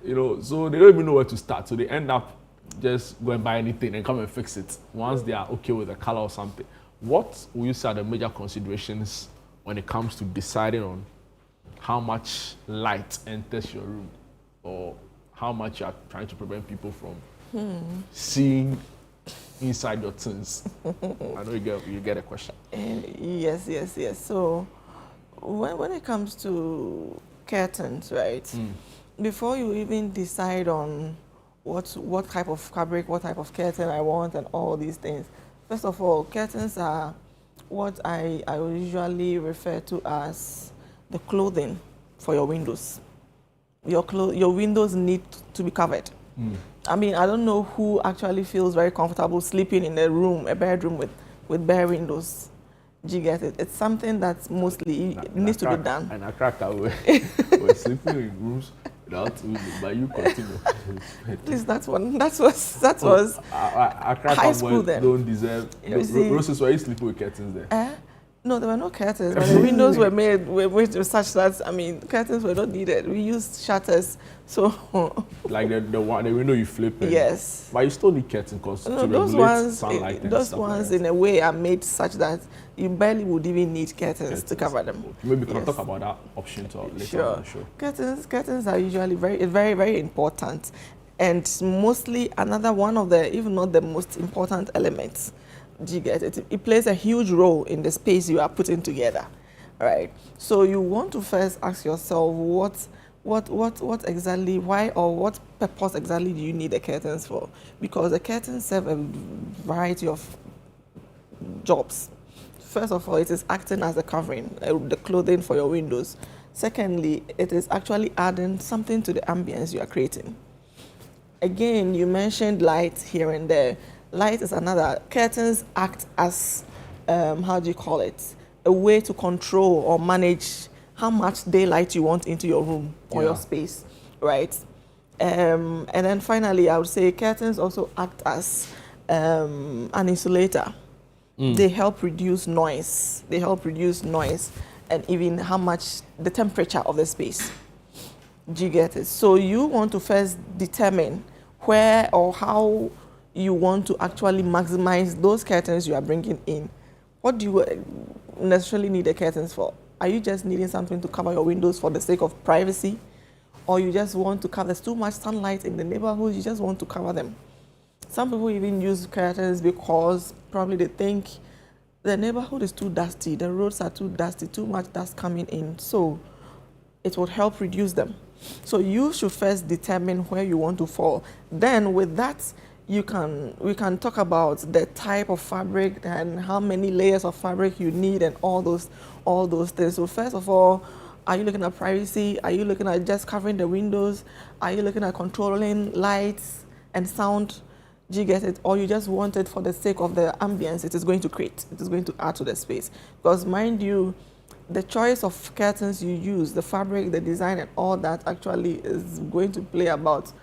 So they don't even know where to start. So they end up just go and buy anything and come and fix it once they are okay with the color or something. What will you say are the major considerations when it comes to deciding on how much light enters your room, or how much you are trying to prevent people from seeing inside your things? I know you get a question. Yes. So when it comes to curtains, right? Before you even decide on what type of fabric, what type of curtain I want, and all these things, first of all, curtains are what I usually refer to as the clothing for your windows. Your windows need to be covered. I mean, I don't know who actually feels very comfortable sleeping in a bedroom with bare windows. Do you get it? It's something that's mostly needs to be done. And I cracked away. We're sleeping in rooms without windows, but you continue. Please, that was I high school then. Don't deserve. Roses, were you sleeping with curtains there? No, there were no curtains. But the windows were made such that, I mean, curtains were not needed. We used shutters. So like the window you flip in. Yes. But you still need curtains because to regulate sunlight and those stuff ones like in a way are made such that you barely would even need curtains to cover them. Maybe we can talk about that option later on the show. Curtains are usually very important, and mostly another one of the, if not the most important elements. Do you get it? It plays a huge role in the space you are putting together, right? So you want to first ask yourself what exactly, why or what purpose exactly do you need the curtains for? Because the curtains serve a variety of jobs. First of all, it is acting as a covering, the clothing for your windows. Secondly, it is actually adding something to the ambience you are creating. Again, you mentioned light here and there. Light is another. Curtains act as, how do you call it? A way to control or manage how much daylight you want into your room or your space, right? And then finally, I would say curtains also act as an insulator. They help reduce noise. And even how much the temperature of the space. Do you get it? So you want to first determine where or how you want to actually maximize those curtains you are bringing in. What do you necessarily need the curtains for? Are you just needing something to cover your windows for the sake of privacy? Or you just want to cover, there's too much sunlight in the neighborhood, you just want to cover them. Some people even use curtains because probably they think the neighborhood is too dusty, the roads are too dusty, too much dust coming in, so it would help reduce them. So you should first determine where you want to fall. Then with that, we can talk about the type of fabric and how many layers of fabric you need and all those things. So first of all, are you looking at privacy? Are you looking at just covering the windows? Are you looking at controlling lights and sound? Do you get it? Or you just want it for the sake of the ambience it is going to create? It is going to add to the space. Because mind you, the choice of curtains you use, the fabric, the design, and all that actually is going to play about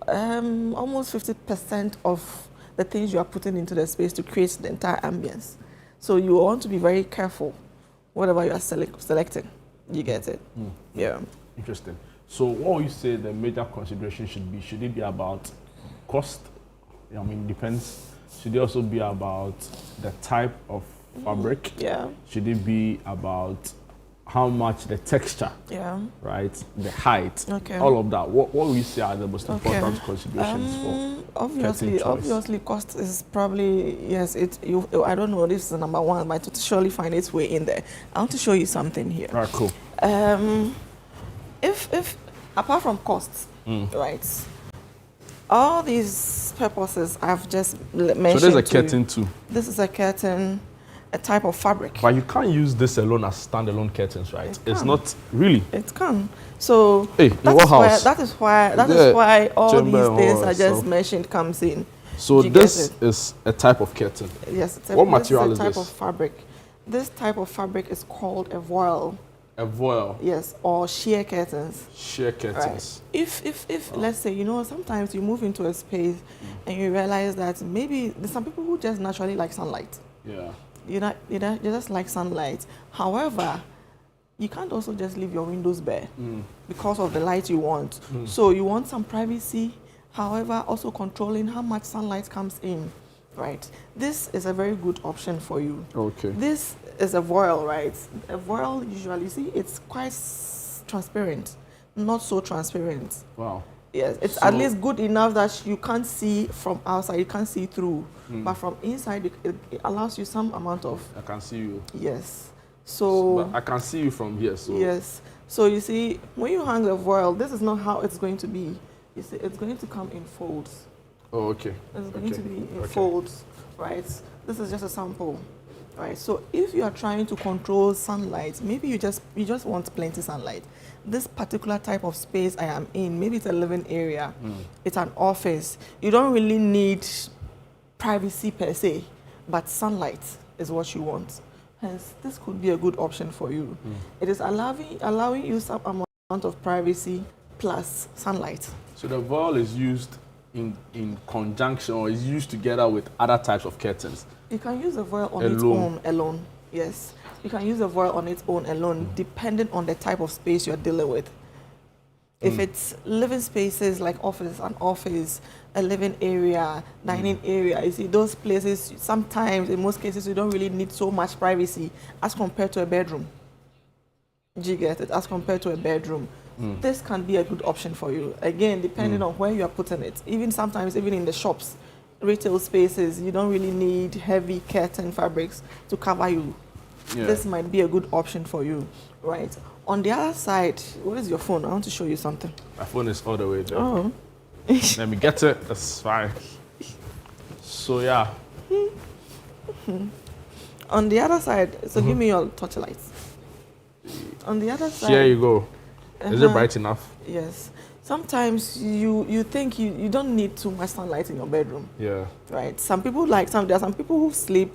almost 50% of the things you are putting into the space to create the entire ambience. So you want to be very careful whatever you are selecting. You get it? Yeah. Interesting. So what would you say the major consideration should be? Should it be about cost? I mean, depends. Should it also be about the type of fabric? Yeah. Should it be about how much the texture? Yeah. Right? The height? Okay. All of that. What would you say are the most important considerations for Obviously, cost is probably, yes, I don't know, this is the number one, but it will surely find its way in there. I want to show you something here. All right, cool. If apart from costs, right, all these purposes I've just mentioned. So there's a curtain too. This is a curtain, a type of fabric. But you can't use this alone as standalone curtains, right? It's not really. It can. So hey, in what house? That is why all these things I just mentioned comes in. So this is a type of curtain. Yes. What material is this? This is a type of fabric. This type of fabric is called a voile. A voile. Yes, or sheer curtains. Sheer curtains. Right. If let's say, sometimes you move into a space and you realize that maybe there's some people who just naturally like sunlight. Yeah. You just like sunlight. However, you can't also just leave your windows bare because of the light you want. So you want some privacy, however, also controlling how much sunlight comes in. Right. This is a very good option for you. Okay. This is a voile, right? A voile, usually, see, it's quite transparent, not so transparent. Wow. Yes, it's at least good enough that you can't see from outside, you can't see through. But from inside, it allows you some amount of... I can see you. Yes. So... But I can see you from here, so... Yes. So you see, when you hang a voile, this is not how it's going to be. You see, it's going to come in folds. Oh, okay. It's going to be in folds, right? This is just a sample. Right. So if you are trying to control sunlight, maybe you just want plenty sunlight. This particular type of space I am in, maybe it's a living area, it's an office. You don't really need privacy per se, but sunlight is what you want. Hence, this could be a good option for you. It is allowing you some amount of privacy plus sunlight. So the voile is used in conjunction, or is used together with other types of curtains? You can use the voile on its own alone. Yes. You can use the voile on its own alone, depending on the type of space you're dealing with. If it's living spaces like an office, a living area, dining area, you see those places, sometimes, in most cases, you don't really need so much privacy as compared to a bedroom. Do you get it? As compared to a bedroom. This can be a good option for you. Again, depending on where you are putting it. Even sometimes, even in the shops, retail spaces, you don't really need heavy curtain fabrics to cover you. Yeah. This might be a good option for you, right? On the other side, where is your phone? I want to show you something. My phone is all the way there. Oh. Let me get it. That's fine. So, yeah. On the other side, so give me your torchlights. On the other side. Here you go. Is it bright enough? Yes. Sometimes you think you don't need too much sunlight in your bedroom. Yeah. Right. There are some people who sleep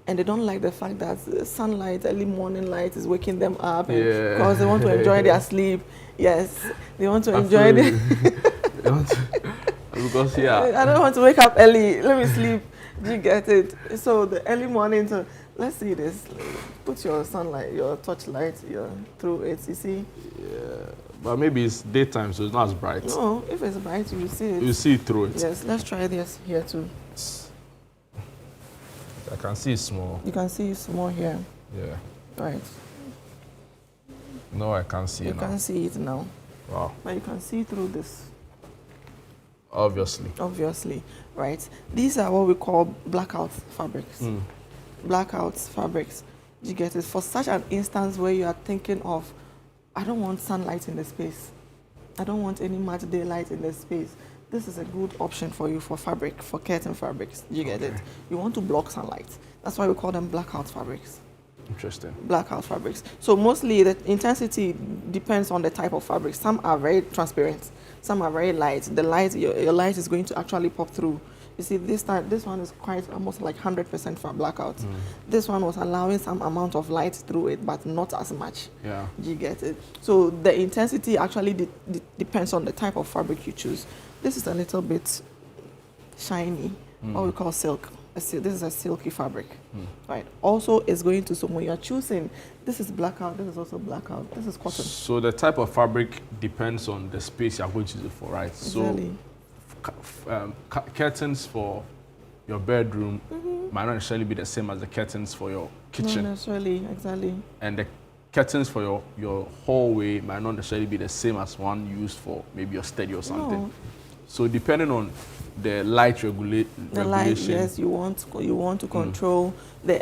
and they don't like the fact that sunlight, early morning light is waking them up because they want to enjoy their sleep. Yes. They want to enjoy because I don't want to wake up early. Let me sleep. Do you get it? So the early morning, let's see this. Put your sunlight, your torchlight through it, you see? Yeah. But maybe it's daytime, so it's not as bright. No, if it's bright, you will see it. You see it through it. Yes, let's try this here too. I can see it small. You can see it small here. Yeah. Right. No, I can't see it now. You can see it now. Wow. But you can see through this. Obviously, right? These are what we call blackout fabrics. Blackout fabrics. You get it? For such an instance where you are thinking of, I don't want sunlight in the space. I don't want any much daylight in the space. This is a good option for you for fabric, for curtain fabrics. You get it? You want to block sunlight. That's why we call them blackout fabrics. Interesting. Blackout fabrics. So mostly the intensity depends on the type of fabric. Some are very transparent. Some are very light. The light, your light is going to actually pop through. You see, this one is quite almost like 100% for blackout. This one was allowing some amount of light through it, but not as much. Yeah. You get it? So the intensity actually depends on the type of fabric you choose. This is a little bit shiny, what we call silk. This is a silky fabric, right? Also, it's going to, so when you're choosing, this is blackout, this is also blackout, this is cotton. So the type of fabric depends on the space you're going to use it for, right? Exactly. So curtains for your bedroom might not necessarily be the same as the curtains for your kitchen. Not necessarily, exactly. And the curtains for your hallway might not necessarily be the same as one used for maybe your study or something. No. So depending on the light regulation. The light, yes, you want to control the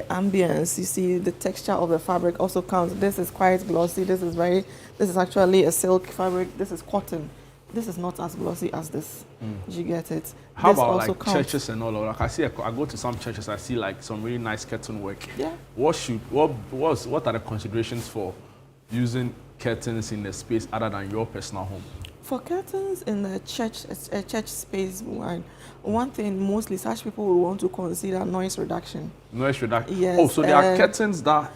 ambience. You see, the texture of the fabric also counts. This is quite glossy. This is actually a silk fabric. This is cotton. This is not as glossy as this. Did you get it? How this about also like counts. churches and all of that? I go to some churches, I see like some really nice curtain work. Yeah. What are the considerations for using curtains in the space other than your personal home? For curtains in the church space, one thing mostly such people will want to consider noise reduction. Noise reduction? Yes. Oh, so there are curtains that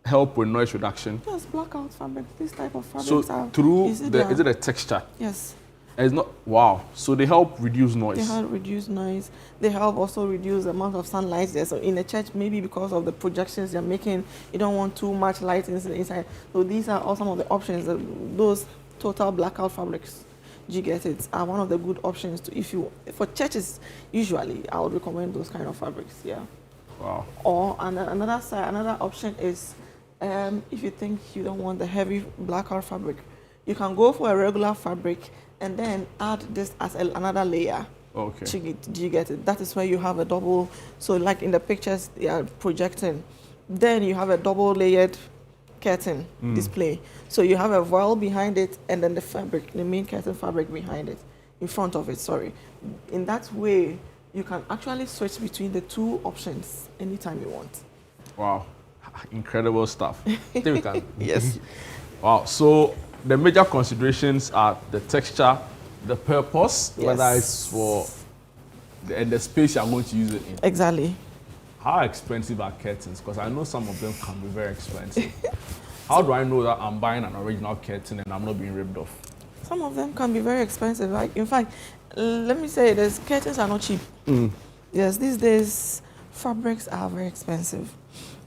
help with noise reduction? Yes, blackout fabric. This type of fabrics so are... is it a texture? Yes. It's not, wow. So they help reduce noise? They help reduce noise. They help also reduce the amount of sunlight there. So in a church, maybe because of the projections you're making, you don't want too much light inside. So these are all some of the options. Those total blackout fabrics, do you get it, are one of the good options to, for churches, usually I would recommend those kind of fabrics, yeah. Wow. Or another option is if you think you don't want the heavy blackout fabric, you can go for a regular fabric and then add this as another layer. Okay. Do you get it? That is where you have a double, so like in the pictures they are projecting, then you have a double layered curtain display. So you have a voile behind it and then the fabric, the main curtain fabric behind it, in front of it, sorry. In that way, you can actually switch between the two options anytime you want. Wow, incredible stuff. I think we can. Yes. Wow. So the major considerations are the texture, the purpose, whether it's for and the space you're going to use it in. Exactly. How expensive are curtains? Because I know some of them can be very expensive. How do I know that I'm buying an original curtain and I'm not being ripped off? Some of them can be very expensive. Like, in fact, let me say this, curtains are not cheap. Yes, these days, fabrics are very expensive.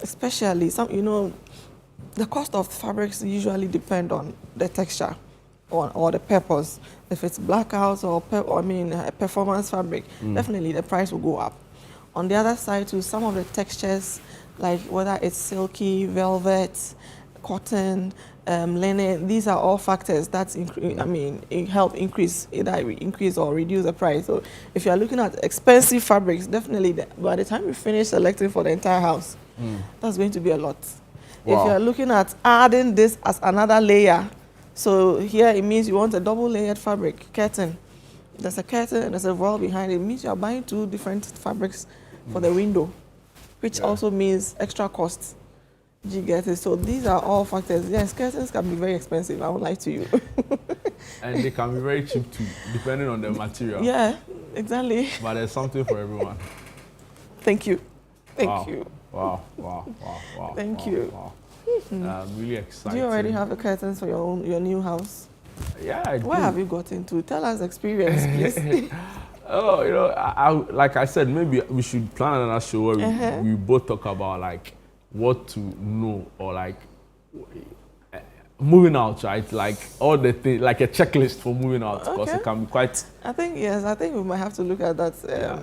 Especially, the cost of fabrics usually depend on the texture or the purpose. If it's blackout or performance fabric, definitely the price will go up. On the other side too, some of the textures, like whether it's silky, velvet, cotton, linen, these are all factors that help increase or reduce the price. So if you are looking at expensive fabrics, definitely by the time you finish selecting for the entire house, that's going to be a lot. Wow. If you are looking at adding this as another layer, so here it means you want a double layered fabric, curtain. There's a curtain and there's a wall behind it. It means you are buying two different fabrics for the window, which also means extra costs. Do you get it? So these are all factors. Yes, curtains can be very expensive, I won't lie to you. And they can be very cheap too, depending on the material. Yeah, exactly. But there's something for everyone. Thank you. Thank you. Wow. Thank you. Wow. Really exciting. Do you already have the curtains for your new house? Yeah, I do. Where have you gotten to? Tell us experience, please. Oh, I like I said, maybe we should plan another show where we both talk about like what to know or like moving out, right? Like all the things, like a checklist for moving out, because it can be quite. I think we might have to look at that.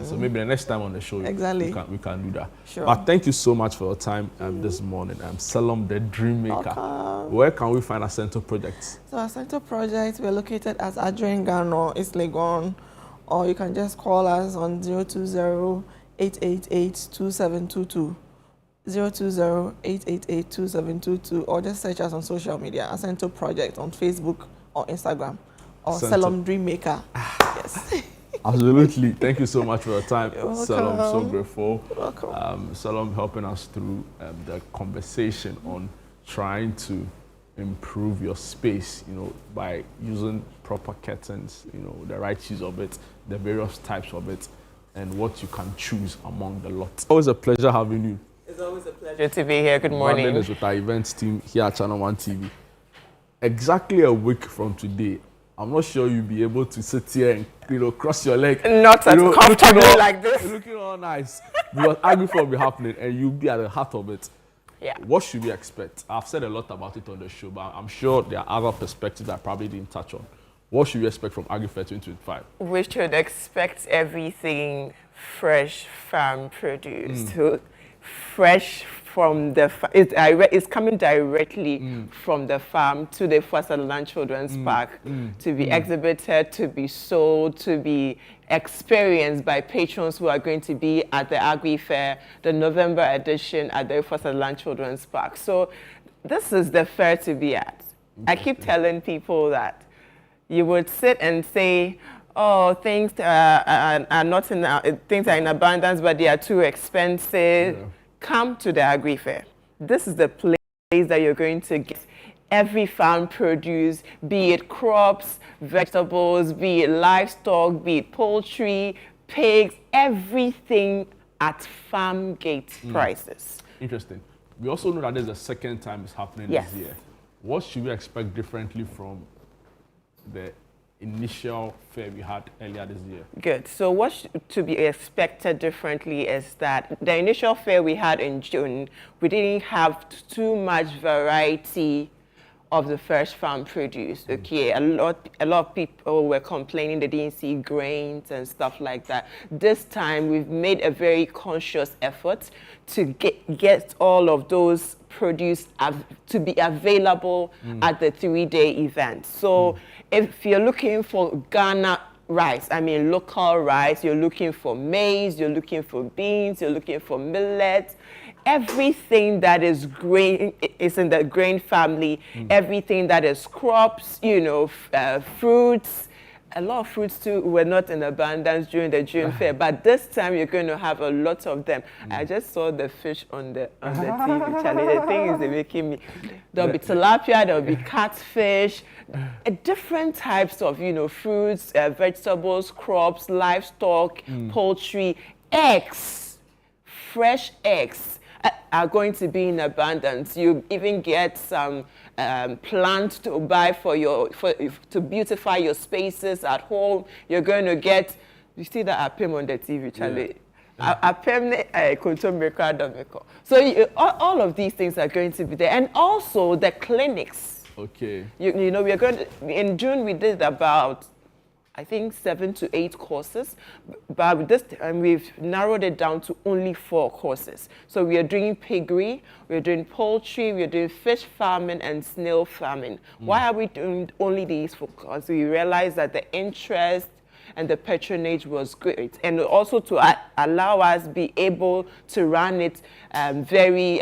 So maybe the next time on the show, exactly, we can do that. Sure. But thank you so much for your time this morning. I'm Salom, the Dream Maker. Welcome. Where can we find our center projects? So our center project, we're located at Adrian Gano, East Legon, or you can just call us on 020-888-2722. 020-888-2722, or just search us on social media, Ascento Project on Facebook or Instagram, or Salom Dream Maker. Yes. Absolutely. Thank you so much for your time, Salom. I'm so grateful. Welcome. Salom helping us through the conversation on trying to improve your space, by using proper curtains, the right use of it, the various types of it, and what you can choose among the lot. Always a pleasure having you. It's always a pleasure to be here. Good morning. Running is with our events team here at ChannelOne TV. Exactly a week from today, I'm not sure you'll be able to sit here and cross your leg. Not as comfortable like this. Looking all nice. Because AgriFair will be happening and you'll be at the heart of it. Yeah. What should we expect? I've said a lot about it on the show, but I'm sure there are other perspectives I probably didn't touch on. What should we expect from AgriFair 2025? We should expect everything fresh, farm produced. So fresh from the it's coming directly from the farm to the Sutherland Children's Park to be exhibited, to be sold, to be experienced by patrons who are going to be at the AgriFair, the November edition at the Sutherland Children's Park. So this is the fair to be at. I keep telling people that you would sit and say, oh, things are not things are in abundance, but they are too expensive. Yeah. Come to the AgriFair. This is the place that you're going to get every farm produce, be it crops, vegetables, be it livestock, be it poultry, pigs, everything at farm gate prices. Interesting. We also know that there's a second time it's happening this year. What should we expect differently from the initial fair we had earlier this year? Good. So what to be expected differently is that the initial fair we had in June, we didn't have too much variety of the fresh farm produce. Okay, a lot of people were complaining they didn't see grains and stuff like that. This time we've made a very conscious effort to get all of those produce to be available at the 3-day event. So if you're looking for Ghana rice, local rice, you're looking for maize, you're looking for beans, you're looking for millet, everything that is grain is in the grain family, everything that is crops, fruits, a lot of fruits too were not in abundance during the June fair, but this time you're going to have a lot of them. I just saw the fish on the TV, Charlie. The thing is, they're making me. There'll be tilapia, there'll be catfish, different types of fruits, vegetables, crops, livestock, poultry, eggs, fresh eggs are going to be in abundance. You even get some plants to buy to beautify your spaces at home. You're going to get, you see that apem on the TV, Charlie. So all of these things are going to be there, and also the clinics. Okay. You know, we are going to, in June we did about, I think 7 to 8 courses, but this time we've narrowed it down to only 4 courses. So we are doing piggery, we're doing poultry, we're doing fish farming and snail farming. Why are we doing only these 4? Because we realized that the interest and the patronage was great, and also to allow us be able to run it very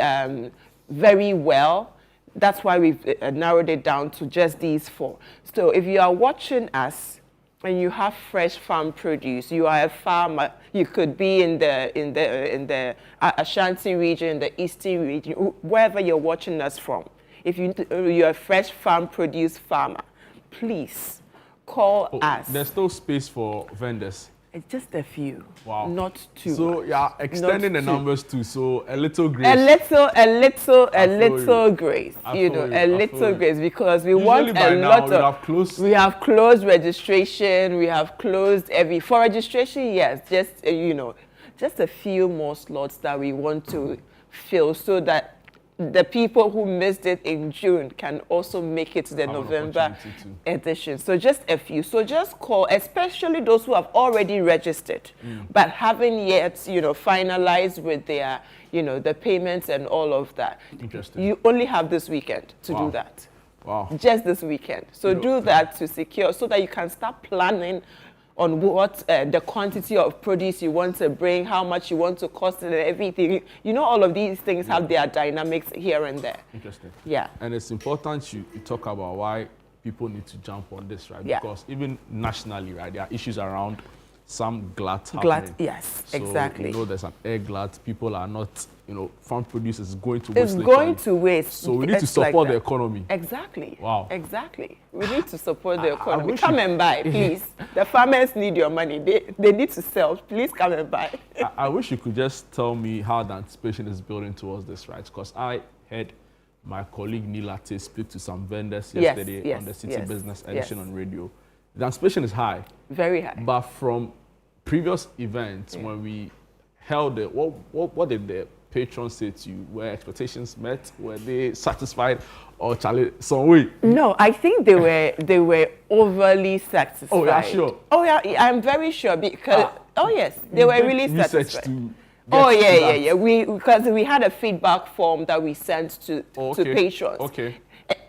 well. That's why we've narrowed it down to just these 4. So if you are watching us and you have fresh farm produce, you are a farmer, you could be in the Ashanti region, in the Eastern region, wherever you're watching us from. If you're a fresh farm produce farmer, please call us. There's no space for vendors. It's just a few. Wow. Not too So much. yeah, extending the numbers too. So a little grace. A little grace. You know, a little grace, because we want a lot of. We have closed registration. We have closed for registration. Yes, just just a few more slots that we want to fill, so that the people who missed it in June can also make it to the November edition. So just a few. So just call, especially those who have already registered, but haven't yet, finalized with their, the payments and all of that. Interesting. You only have this weekend to do that. Wow. Just this weekend. So do that to secure, so that you can start planning on what the quantity of produce you want to bring, how much you want to cost it, and everything. All of these things have their dynamics here and there. Interesting. Yeah. And it's important you talk about why people need to jump on this, right? Yeah. Because even nationally, right, there are issues around some glut happening. Yes, so, exactly. There's an air glut. People are not, farm produce is going to waste. It's going to waste. So we need to support the economy. Exactly. Wow. Exactly. We need to support the economy. Come and buy, please. The farmers need your money. They need to sell. Please come and buy. I wish you could just tell me how the anticipation is building towards this, right? Because I heard my colleague Nilate speak to some vendors yesterday on the City Business Edition on radio. The anticipation is high. Very high. But from previous events, when we held it, what did the patrons say to you? Were expectations met? Were they satisfied? Or Charlie, some way? No, I think they were overly satisfied. Oh, yeah, sure. Oh, yeah, I'm very sure, because yes, they were really satisfied. Yeah. Because we had a feedback form that we sent to patrons. Okay.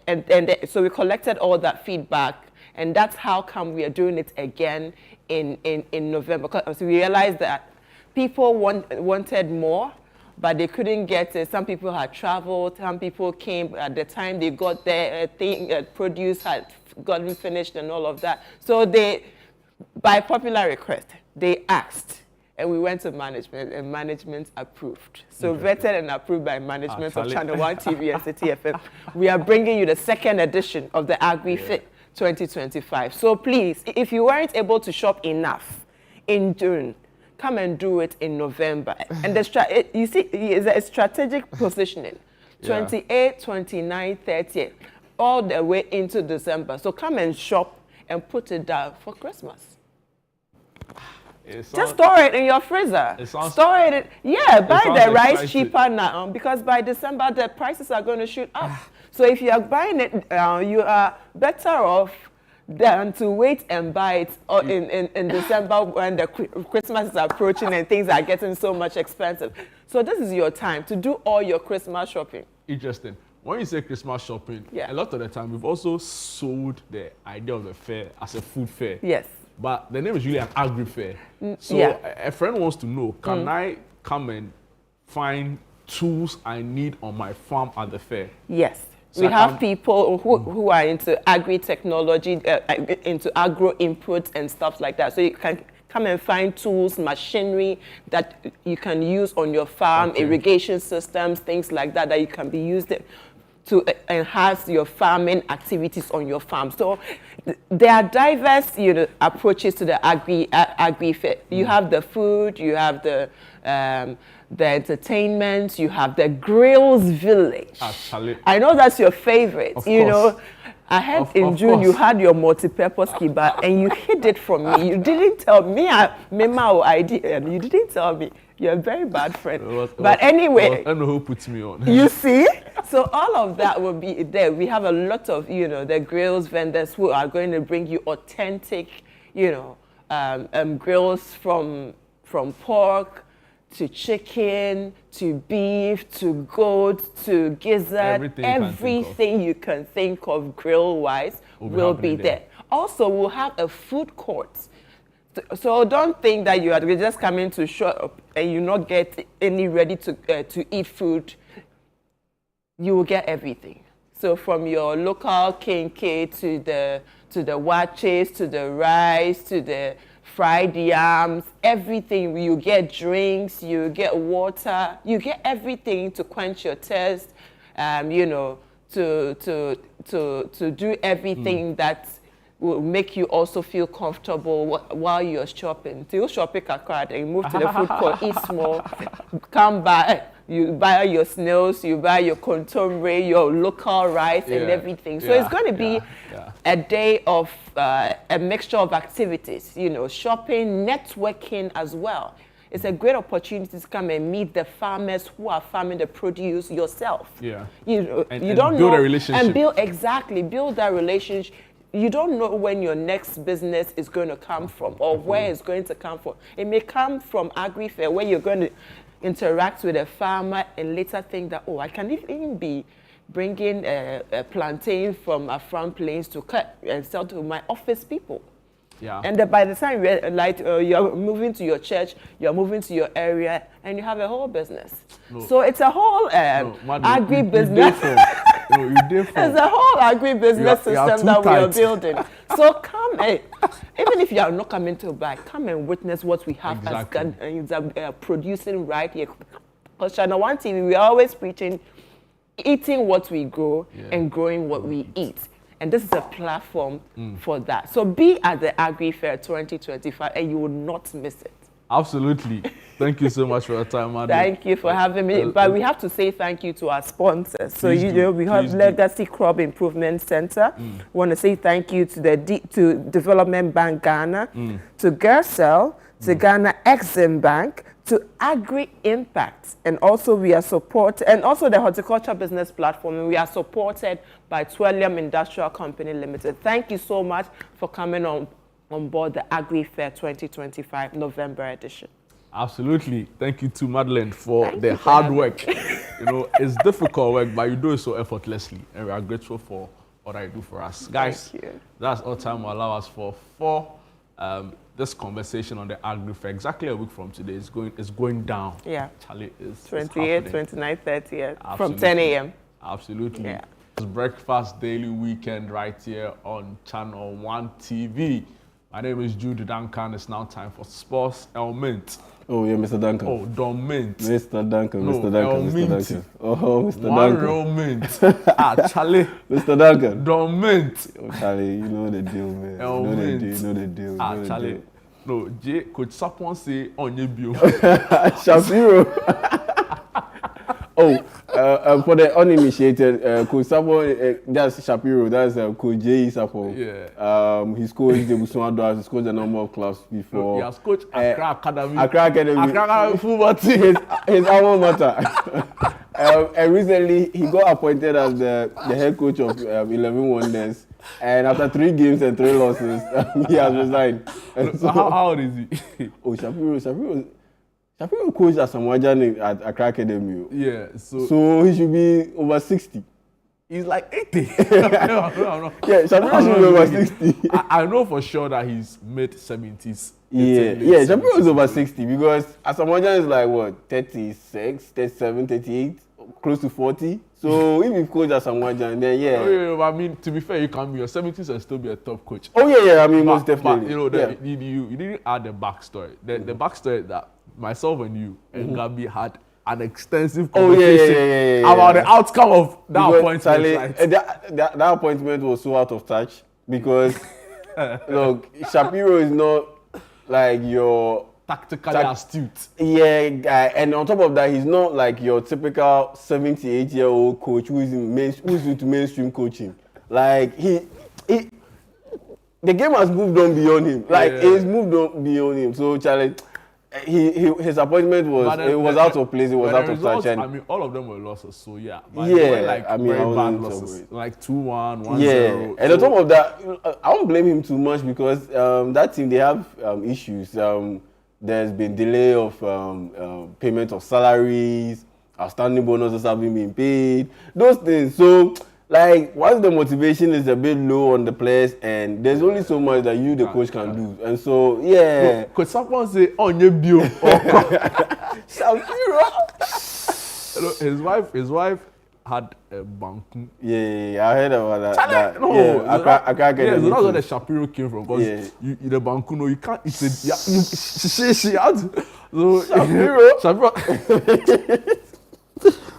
And so we collected all that feedback, and that's how come we are doing it again in November. Because we realized that people wanted more, but they couldn't get it. Some people had traveled, some people came at the time they got their produce had gotten finished and all of that. So they, by popular request, they asked, and we went to management, and management approved. So vetted and approved by management of ChannelOne TV and City FM. We are bringing you the 2nd edition of the Agri-Fit 2025. So please, if you weren't able to shop enough in June, come and do it in November. And you see, it's a strategic positioning. 28, 29, 30, all the way into December. So come and shop and put it down for Christmas. Just store it in your freezer. Store it. Buy the rice cheaper now, because by December the prices are going to shoot up. So if you are buying it, you are better off than to wait and buy it in December when the Christmas is approaching and things are getting so much expensive. So this is your time to do all your Christmas shopping. Interesting. When you say Christmas shopping, a lot of the time we've also sold the idea of the fair as a food fair. Yes. But the name is really an agri-fair. So a friend wants to know, can I come and find tools I need on my farm at the fair? Yes. We have people who are into agri-technology, into agro inputs and stuff like that. So you can come and find tools, machinery that you can use on your farm, irrigation systems, things like that, that you can be used to enhance your farming activities on your farm. So there are diverse, approaches to the agri fair. You have the food, you have the entertainment, you have the grills village. I know that's your favorite. I heard in June you had your multi-purpose kiba and you hid it from me. You didn't tell me. I made my idea and you didn't tell me. You're a very bad friend. But anyway, I don't know who puts me on. You see? So all of that will be there. We have a lot of, the grills vendors who are going to bring you authentic, grills from pork to chicken, to beef, to goat, to gizzard, everything you can think of grill-wise will be there. Also, we'll have a food court. So don't think that you are just coming to shop and you not get any ready to eat food. You will get everything. So from your local kinky to the waches, to the rice, to the fried yams, everything. You get drinks, you get water, you get everything to quench your thirst, to do everything that will make you also feel comfortable while you're shopping. So you shop a card and you move to the food court, eat small, come back, you buy your snails, you buy your contomere, your local rice and everything. So it's going to be a day of a mixture of activities, shopping, networking as well. It's a great opportunity to come and meet the farmers who are farming the produce yourself. Yeah. You and don't build know, a relationship. And build that relationship. You don't know when your next business is going to come from or where it's going to come from. It may come from agri-fair where you're going to interact with a farmer and later think that, I can even be bringing a plantain from a front plains to cut and sell to my office people. Yeah. And by the time you're moving to your church, you're moving to your area, and you have a whole business. So it's a whole agri-business. It's a whole agri-business system that we are building. So come, even if you are not coming to buy, come and witness what we have as producing right here. Because ChannelOne TV, we are always preaching eating what we grow and growing what we eat. And this is a platform for that. So be at the Agri Fair 2025 and you will not miss it. Absolutely. Thank you so much for your time, Madam. Thank you for having me. But we have to say thank you to our sponsors. So we have Legacy Crop Improvement Center. We want to say thank you to to Development Bank Ghana, to Gercel, to Ghana Exim Bank, to Agri Impact, and also we are and also the Horticulture Business Platform, and we are supported by Twellium Industrial Company Limited. Thank you so much for coming on board the Agri Fair 2025 November edition. Absolutely. Thank you to Madeleine for the hard work. It's difficult work, but you do it so effortlessly, and we are grateful for what I do for us. Guys, that's all time will allow us for this conversation on the Agri Fair. Exactly a week from today, it's going down. Yeah. Charlie is 28, 29, 30, from 10 a.m. Absolutely. Yeah. It's Breakfast Daily Weekend right here on ChannelOne TV. My name is Jude Duncan. It's now time for Sports Elmint. Oh, yeah, Mr. Duncan. Oh, Don Mint. Mr. Duncan, no, Mr. Duncan, Mr. Duncan. Oh, Mr. Duncan. One real mint. Charlie. Mr. Duncan. Don Mint. Oh, Charlie, you know the deal, man. El you know Mint. the deal, you know the deal. Charlie. Deal. No, Coach Sapon say on your bio. Shapiro. For the uninitiated, Coach Sapon, that's Shapiro, that's Coach J. Sapon. Yeah. He's coached the Busuan, he's coached a number of clubs before. He has coached Accra Academy. Accra Academy football team. His alma mater. And recently, he got appointed as the head coach of 11 Wonders. And after 3 games and 3 losses, he has resigned. So, how old is he? Shapiro coached at Samoajan at Accra Academy. Yeah. So he should be over 60. He's like 80. No. Yeah, Shapiro should be over 60. I know for sure that he's mid-70s. Yeah, Shapiro is over 60 because Samoajan is like what, 36, 37, 38? close to 40. So if you've coached at Samoajan, then yeah. I mean, to be fair, you can be in your 70s and still be a top coach. Oh yeah. I mean, most definitely. But you know, you didn't add the backstory. The backstory that myself and you and Gabi had an extensive conversation about the outcome of that appointment. Right? That appointment was so out of touch because look, Shapiro is not like your tactically astute. Yeah, guy, and on top of that, he's not like your typical 78-year-old coach who's into mainstream coaching. Like the game has moved on beyond him. Like it's moved on beyond him. So Charlie, his appointment was out of place. It was out of touch. I mean, all of them were losses. So yeah. But they were like very bad losses. Like 2-1, 1-0. Yeah, and on top of that, I won't blame him too much because that team, they have issues. There's been delay of payment of salaries, outstanding bonuses haven't been paid, those things. So, like, once the motivation is a bit low on the players, and there's only so much that you, the coach, can do. And so, yeah. Could someone say, "On your bill"? His wife had a banku. Yeah, I heard about that. That's where the Shapiro came from. Because the banku, no, you can't. It's a she had. So Shapiro.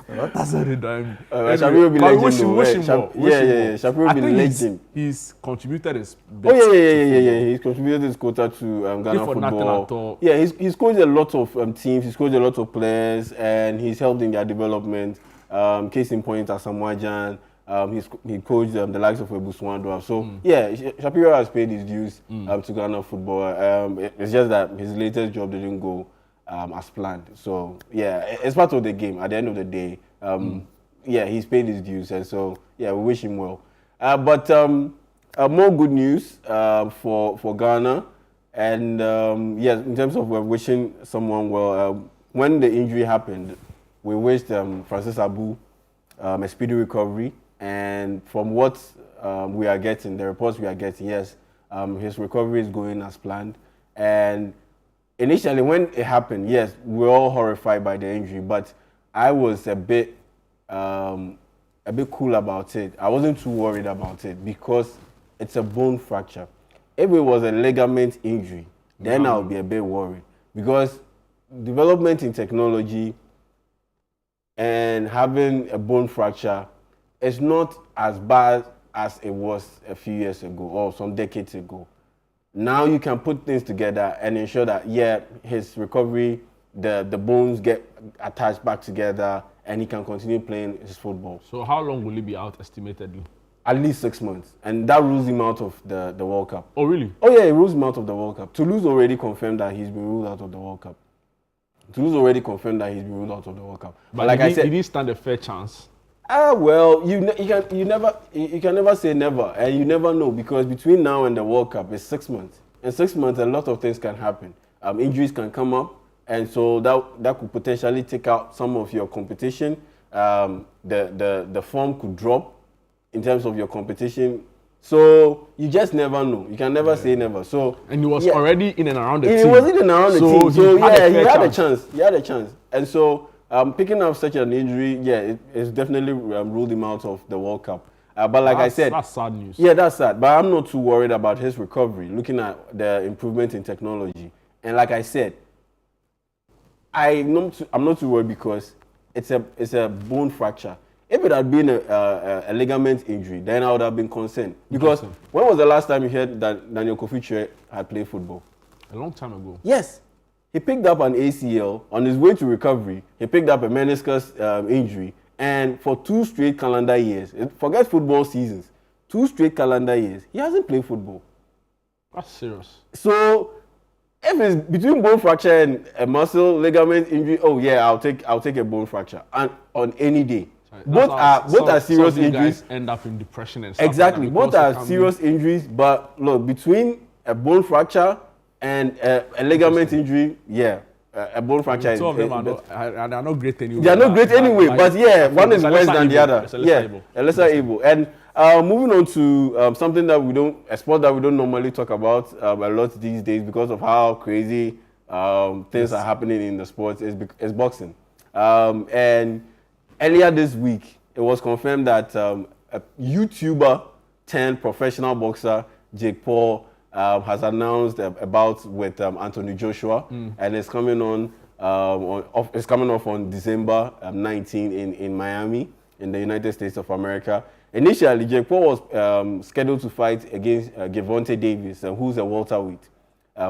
That's how they die. Shapiro be legend. Wish him more. Shapiro be legend. He's contributed his bit. He's contributed his quota to Ghana football. Yeah, he's coached a lot of teams. He's coached a lot of players, and he's helped in their development. Case in point, at Samoajan, he coached the likes of Ebuswandwa. So Shapiro has paid his dues to Ghana football. It's just that his latest job didn't go as planned. So it's part of the game. At the end of the day, he's paid his dues, and so we wish him well. But more good news for Ghana, and in terms of wishing someone well. When the injury happened, we wished Francis Abu a speedy recovery, and from what we are getting, the reports we are getting, yes, his recovery is going as planned. And initially, when it happened, yes, we were all horrified by the injury, but I was a bit cool about it. I wasn't too worried about it because it's a bone fracture. If it was a ligament injury, then I would be a bit worried because development in technology and having a bone fracture is not as bad as it was a few years ago or some decades ago. Now you can put things together and ensure that, his recovery, the bones get attached back together and he can continue playing his football. So how long will he be out estimatedly? At least 6 months. And that rules him out of the World Cup. Oh, really? Oh, yeah, it rules him out of the World Cup. Toulouse already confirmed that he's been ruled out of the World Cup. Toulouse already confirmed that he's been ruled out of the World Cup. But like I said, did he stand a fair chance? Well, you can never say never, and you never know because between now and the World Cup is 6 months. In 6 months, a lot of things can happen. Injuries can come up, and so that could potentially take out some of your competition. The form could drop in terms of your competition. So you just never know. You can never say never. So and he was already in and around the team. He was in and around the team. So he had a chance. He had a chance. And so picking up such an injury, it's definitely ruled him out of the World Cup. But like I said, that's sad news. Yeah, that's sad. But I'm not too worried about his recovery. Looking at the improvement in technology, and like I said, I'm not too worried because it's a bone fracture. If it had been a ligament injury, then I would have been concerned. Because when was the last time you heard that Daniel Kofi had played football? A long time ago. Yes. He picked up an ACL on his way to recovery. He picked up a meniscus injury. And for 2 straight calendar years, forget football seasons, 2 straight calendar years, he hasn't played football. That's serious. So if it's between bone fracture and a muscle ligament injury, I'll take a bone fracture and on any day. Both are serious injuries. Guys end up in depression and stuff. Exactly, like both are serious injuries. But look, between a bone fracture and a ligament injury, a bone fracture. Two of them are not great anyway. They are not great anyway, but one is worse than the other. A lesser evil. And moving on to something that a sport that we don't normally talk about a lot these days because of how crazy things are happening in the sports is boxing. And earlier this week, it was confirmed that a YouTuber turned professional boxer, Jake Paul, has announced a bout with Anthony Joshua, and it's coming on. It's coming off on December 19 in Miami, in the United States of America. Initially, Jake Paul was scheduled to fight against Gervonta Davis, who's a welterweight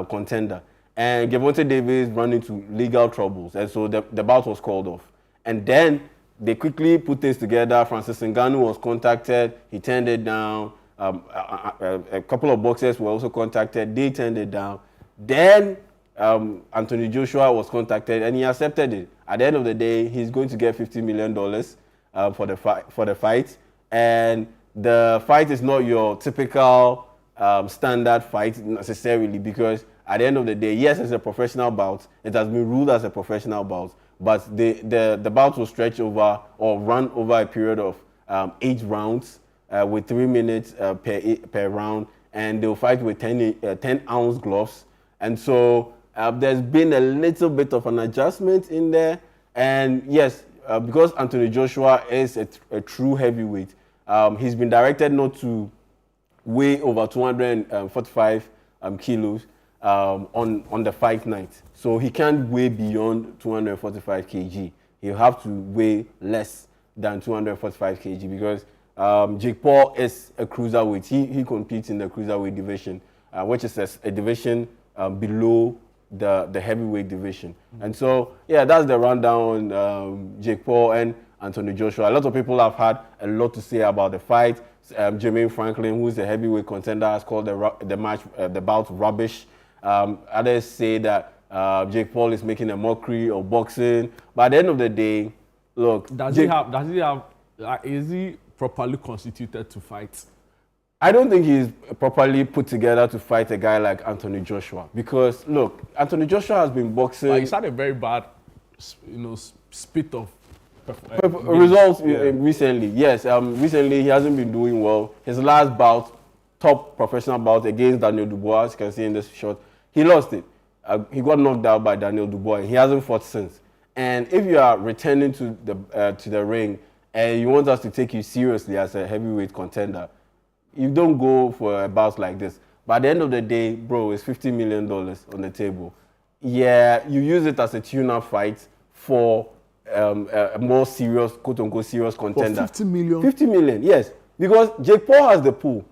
contender. And Gervonta Davis ran into legal troubles, and so the bout was called off. And then they quickly put things together. Francis Ngannou was contacted. He turned it down. A couple of boxers were also contacted. They turned it down. Then Anthony Joshua was contacted, and he accepted it. At the end of the day, he's going to get $50 million for the fight. And the fight is not your typical standard fight necessarily, because at the end of the day, yes, it's a professional bout. It has been ruled as a professional bout, but the bout will stretch over or run over a period of 8 rounds with 3 minutes per round, and they'll fight with 10-ounce gloves. And so there's been a little bit of an adjustment in there. And yes, because Anthony Joshua is a true heavyweight, he's been directed not to weigh over 245 kilos on the fight night. So he can't weigh beyond 245 kg. He'll have to weigh less than 245 kg because Jake Paul is a cruiserweight. He competes in the cruiserweight division, which is a division below the heavyweight division. And so, yeah, that's the rundown on Jake Paul and Anthony Joshua. A lot of people have had a lot to say about the fight. Jermaine Franklin, who's the heavyweight contender, has called the bout rubbish. Others say that Jake Paul is making a mockery of boxing. But at the end of the day, look, is he properly constituted to fight? I don't think he's properly put together to fight a guy like Anthony Joshua, because look, Anthony Joshua has been boxing. But he's had a very bad, spit of results recently. Yes, recently he hasn't been doing well. His last bout, top professional bout against Daniel Dubois, as you can see in this shot, he lost it. He got knocked out by Daniel Dubois. He hasn't fought since. And if you are returning to the ring and you want us to take you seriously as a heavyweight contender, you don't go for a bout like this. But at the end of the day, bro, it's $50 million on the table. Yeah, you use it as a tune-up fight for a more serious, quote-unquote, serious contender. For $50 million? 50 million, yes. Because Jake Paul has the pull.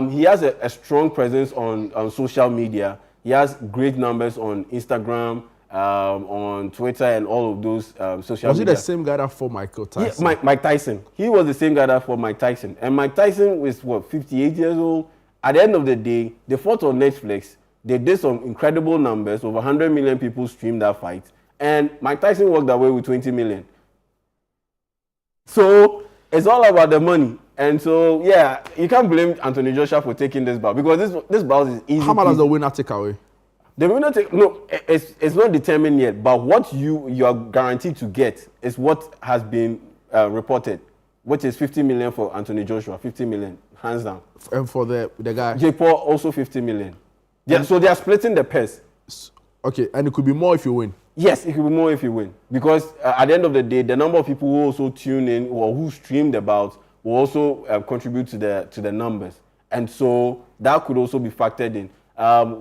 He has a strong presence on social media. He has great numbers on Instagram, on Twitter, and all of those social media. Was he the same guy that fought Michael Tyson? Yeah, Mike Tyson. He was the same guy that fought Mike Tyson. And Mike Tyson was, 58 years old? At the end of the day, they fought on Netflix. They did some incredible numbers. Over 100 million people streamed that fight. And Mike Tyson walked away with 20 million. So it's all about the money. And so, yeah, you can't blame Anthony Joshua for taking this bout, because this bout is easy. How much does the winner take away? The winner it's not determined yet, but what you are guaranteed to get is what has been reported, which is 50 million for Anthony Joshua, 50 million, hands down. And for the guy? Jake Paul, also 50 million. Yeah, so they are splitting the purse. Okay, and it could be more if you win. Yes, it could be more if you win. Because at the end of the day, the number of people who also tune in or who stream the bout will also contribute to the numbers. And so that could also be factored in.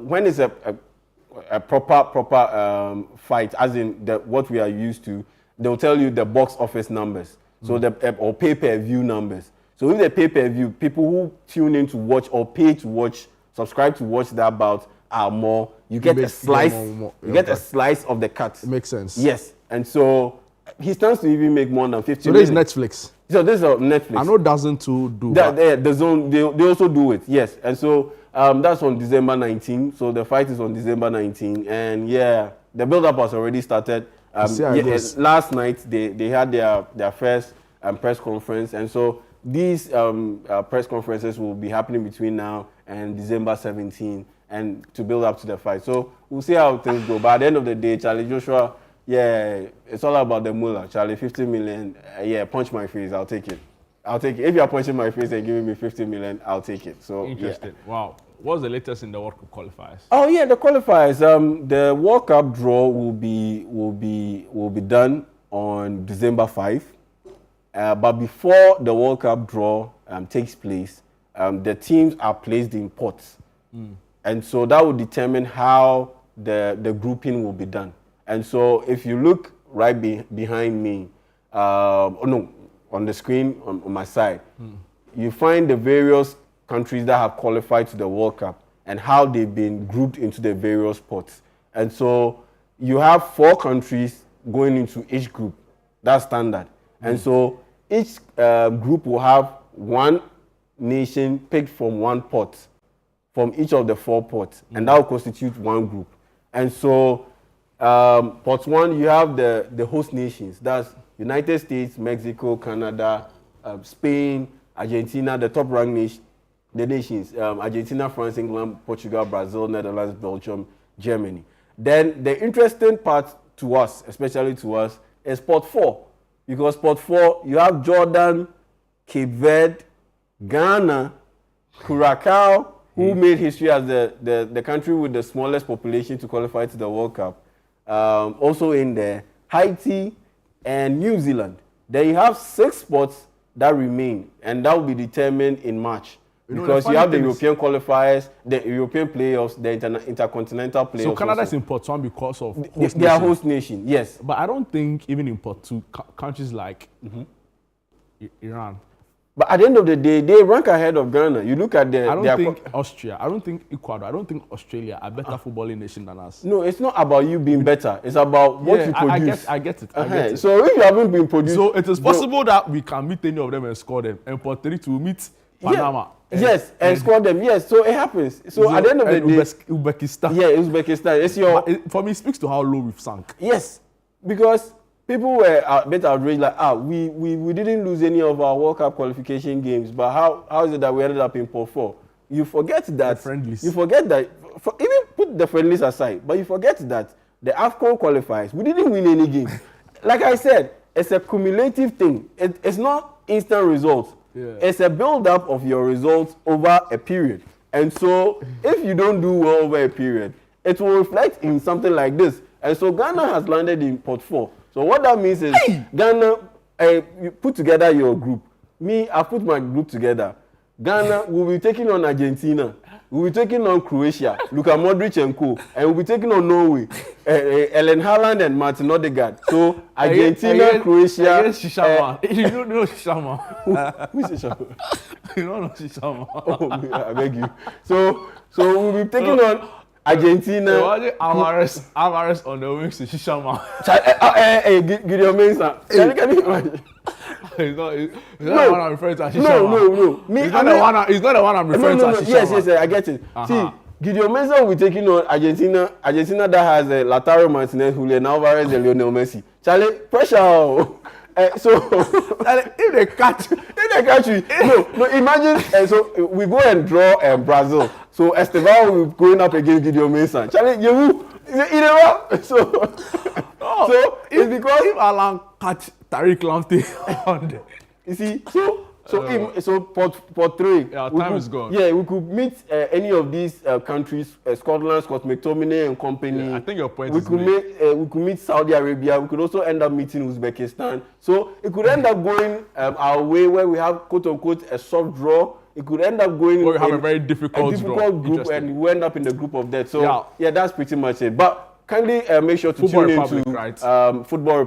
When it's a proper fight, as in what we are used to, they'll tell you the box office numbers, so or pay-per-view numbers. So if the pay-per-view, people who tune in to watch or pay to watch, subscribe to watch that bout are more, you get a slice. You get a slice of the cut. It makes sense. Yes, and so he stands to even make more than 50 So this is Netflix. So this is Netflix. I know DAZN too do that. The Zone, they also do it, yes. And so that's on December 19. So the fight is on December 19. And yeah, the build-up has already started. Last night, they had their first press conference. And so these press conferences will be happening between now and December 17, and to build up to the fight. So we'll see how things go. But at the end of the day, Charlie Joshua, yeah, it's all about the mullah. Charlie, 50 million, yeah, punch my face, I'll take it. If you're punching my face and giving me 50 million, I'll take it. So interesting. Yeah. Wow. What's the latest in the World Cup qualifiers? Oh yeah, the qualifiers. The World Cup draw will be done on December 5. But before the World Cup draw takes place, the teams are placed in pots. And so that will determine how the grouping will be done. And so if you look right behind me, on the screen on my side, you find the various countries that have qualified to the World Cup and how they've been grouped into the various pots. And so you have 4 countries going into each group. That's standard. And so each group will have 1 nation picked from 1 pot, from each of the 4 pots, and that will constitute 1 group. And so pot 1, you have the host nations. That's United States, Mexico, Canada, Spain, Argentina, the top-ranked nations, Argentina, France, England, Portugal, Brazil, Netherlands, Belgium, Germany. Then the interesting part to us, especially to us, is pot 4. Because pot 4, you have Jordan, Cape Verde, Ghana, Curacao, who made history as the country with the smallest population to qualify to the World Cup. Also in there, Haiti and New Zealand. Then you have 6 spots that remain, and that will be determined in March. Because you have the European qualifiers, the European playoffs, the intercontinental playoffs. So Canada is in pot 1 because of host they are host nation, yes. But I don't think even in pot 2, countries like Iran. But at the end of the day, they rank ahead of Ghana. You look at I don't think Austria, I don't think Ecuador, I don't think Australia are better footballing nation than us. No, it's not about you being better. It's about what you produce. I get it. So if you haven't been produced... So it is possible that we can meet any of them and score them. And pot 3 to meet Panama. Yes, and score them. Yes, so it happens. So at the end of the day... Uzbekistan. Yeah, Uzbekistan. It's your... For me, it speaks to how low we've sunk. Yes, because people were a bit outraged, like, we didn't lose any of our World Cup qualification games, but how is it that we ended up in pot 4? You forget that... The friendlies. You forget that... even put the friendlies aside, but you forget that the AFCON qualifiers, we didn't win any game. Like I said, it's a cumulative thing. It's not instant results. Yeah. It's a build-up of your results over a period. And so, if you don't do well over a period, it will reflect in something like this. And so, Ghana has landed in pot 4. So, what that means is, Ghana, you put together your group. Me, I put my group together. Ghana will be taking on Argentina. We'll be taking on Croatia, Luka Modric and co. And we'll be taking on Norway, Ellen Haaland and Martin Odegaard. So Argentina, Croatia. You don't know Shishama. Who is Shishama? You don't know Shishama. Oh, I beg you. So we'll be taking on Argentina. Alvarez on the wings to Shishama. Gideon Mensah. Can you imagine? He's not the one I'm referring to as Shishama. No. He's not the one I'm referring to as Shishama. Yes, I get it. See, Gideon Mensah will be taking on Argentina that has Lautaro Martinez, Julian Alvarez, and Lionel Messi. Charlie, pressure. So if they catch you, no. Imagine. So we go and draw Brazil. So Esteban will be going up against Gideon Mensah. Charlie, you so it's because if Alan catch Tariq Lamptey on the, you see, so pot 3. Yeah, time is gone. Yeah, we could meet any of these countries, Scotland, Scott McTominay and company. Yeah, I think your point we could meet Saudi Arabia. We could also end up meeting Uzbekistan. So it could end up going our way where we have quote unquote a soft draw. It could end up going we have a very difficult group, and we end up in the group of death. So yeah, that's pretty much it. But kindly make sure to tune into Football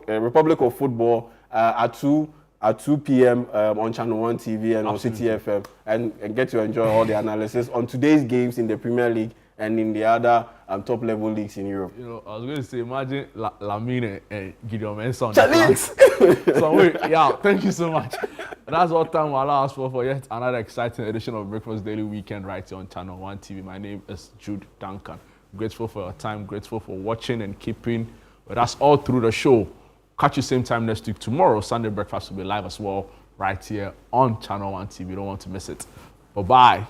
Republic of Football at 2 p.m. on ChannelOne TV and on City FM, and get to enjoy all the analysis on today's games in the Premier League and in the other top level leagues in Europe. You know, I was going to say, imagine Lamine and Gideon Mensah on the So wait, thank you so much. That's all time will allow us for yet another exciting edition of Breakfast Daily Weekend right here on ChannelOne TV. My name is Jude Duncan. Grateful for your time, grateful for watching and keeping with us all through the show. Catch you same time next week. Tomorrow, Sunday Breakfast will be live as well right here on ChannelOne TV. You don't want to miss it. Bye-bye.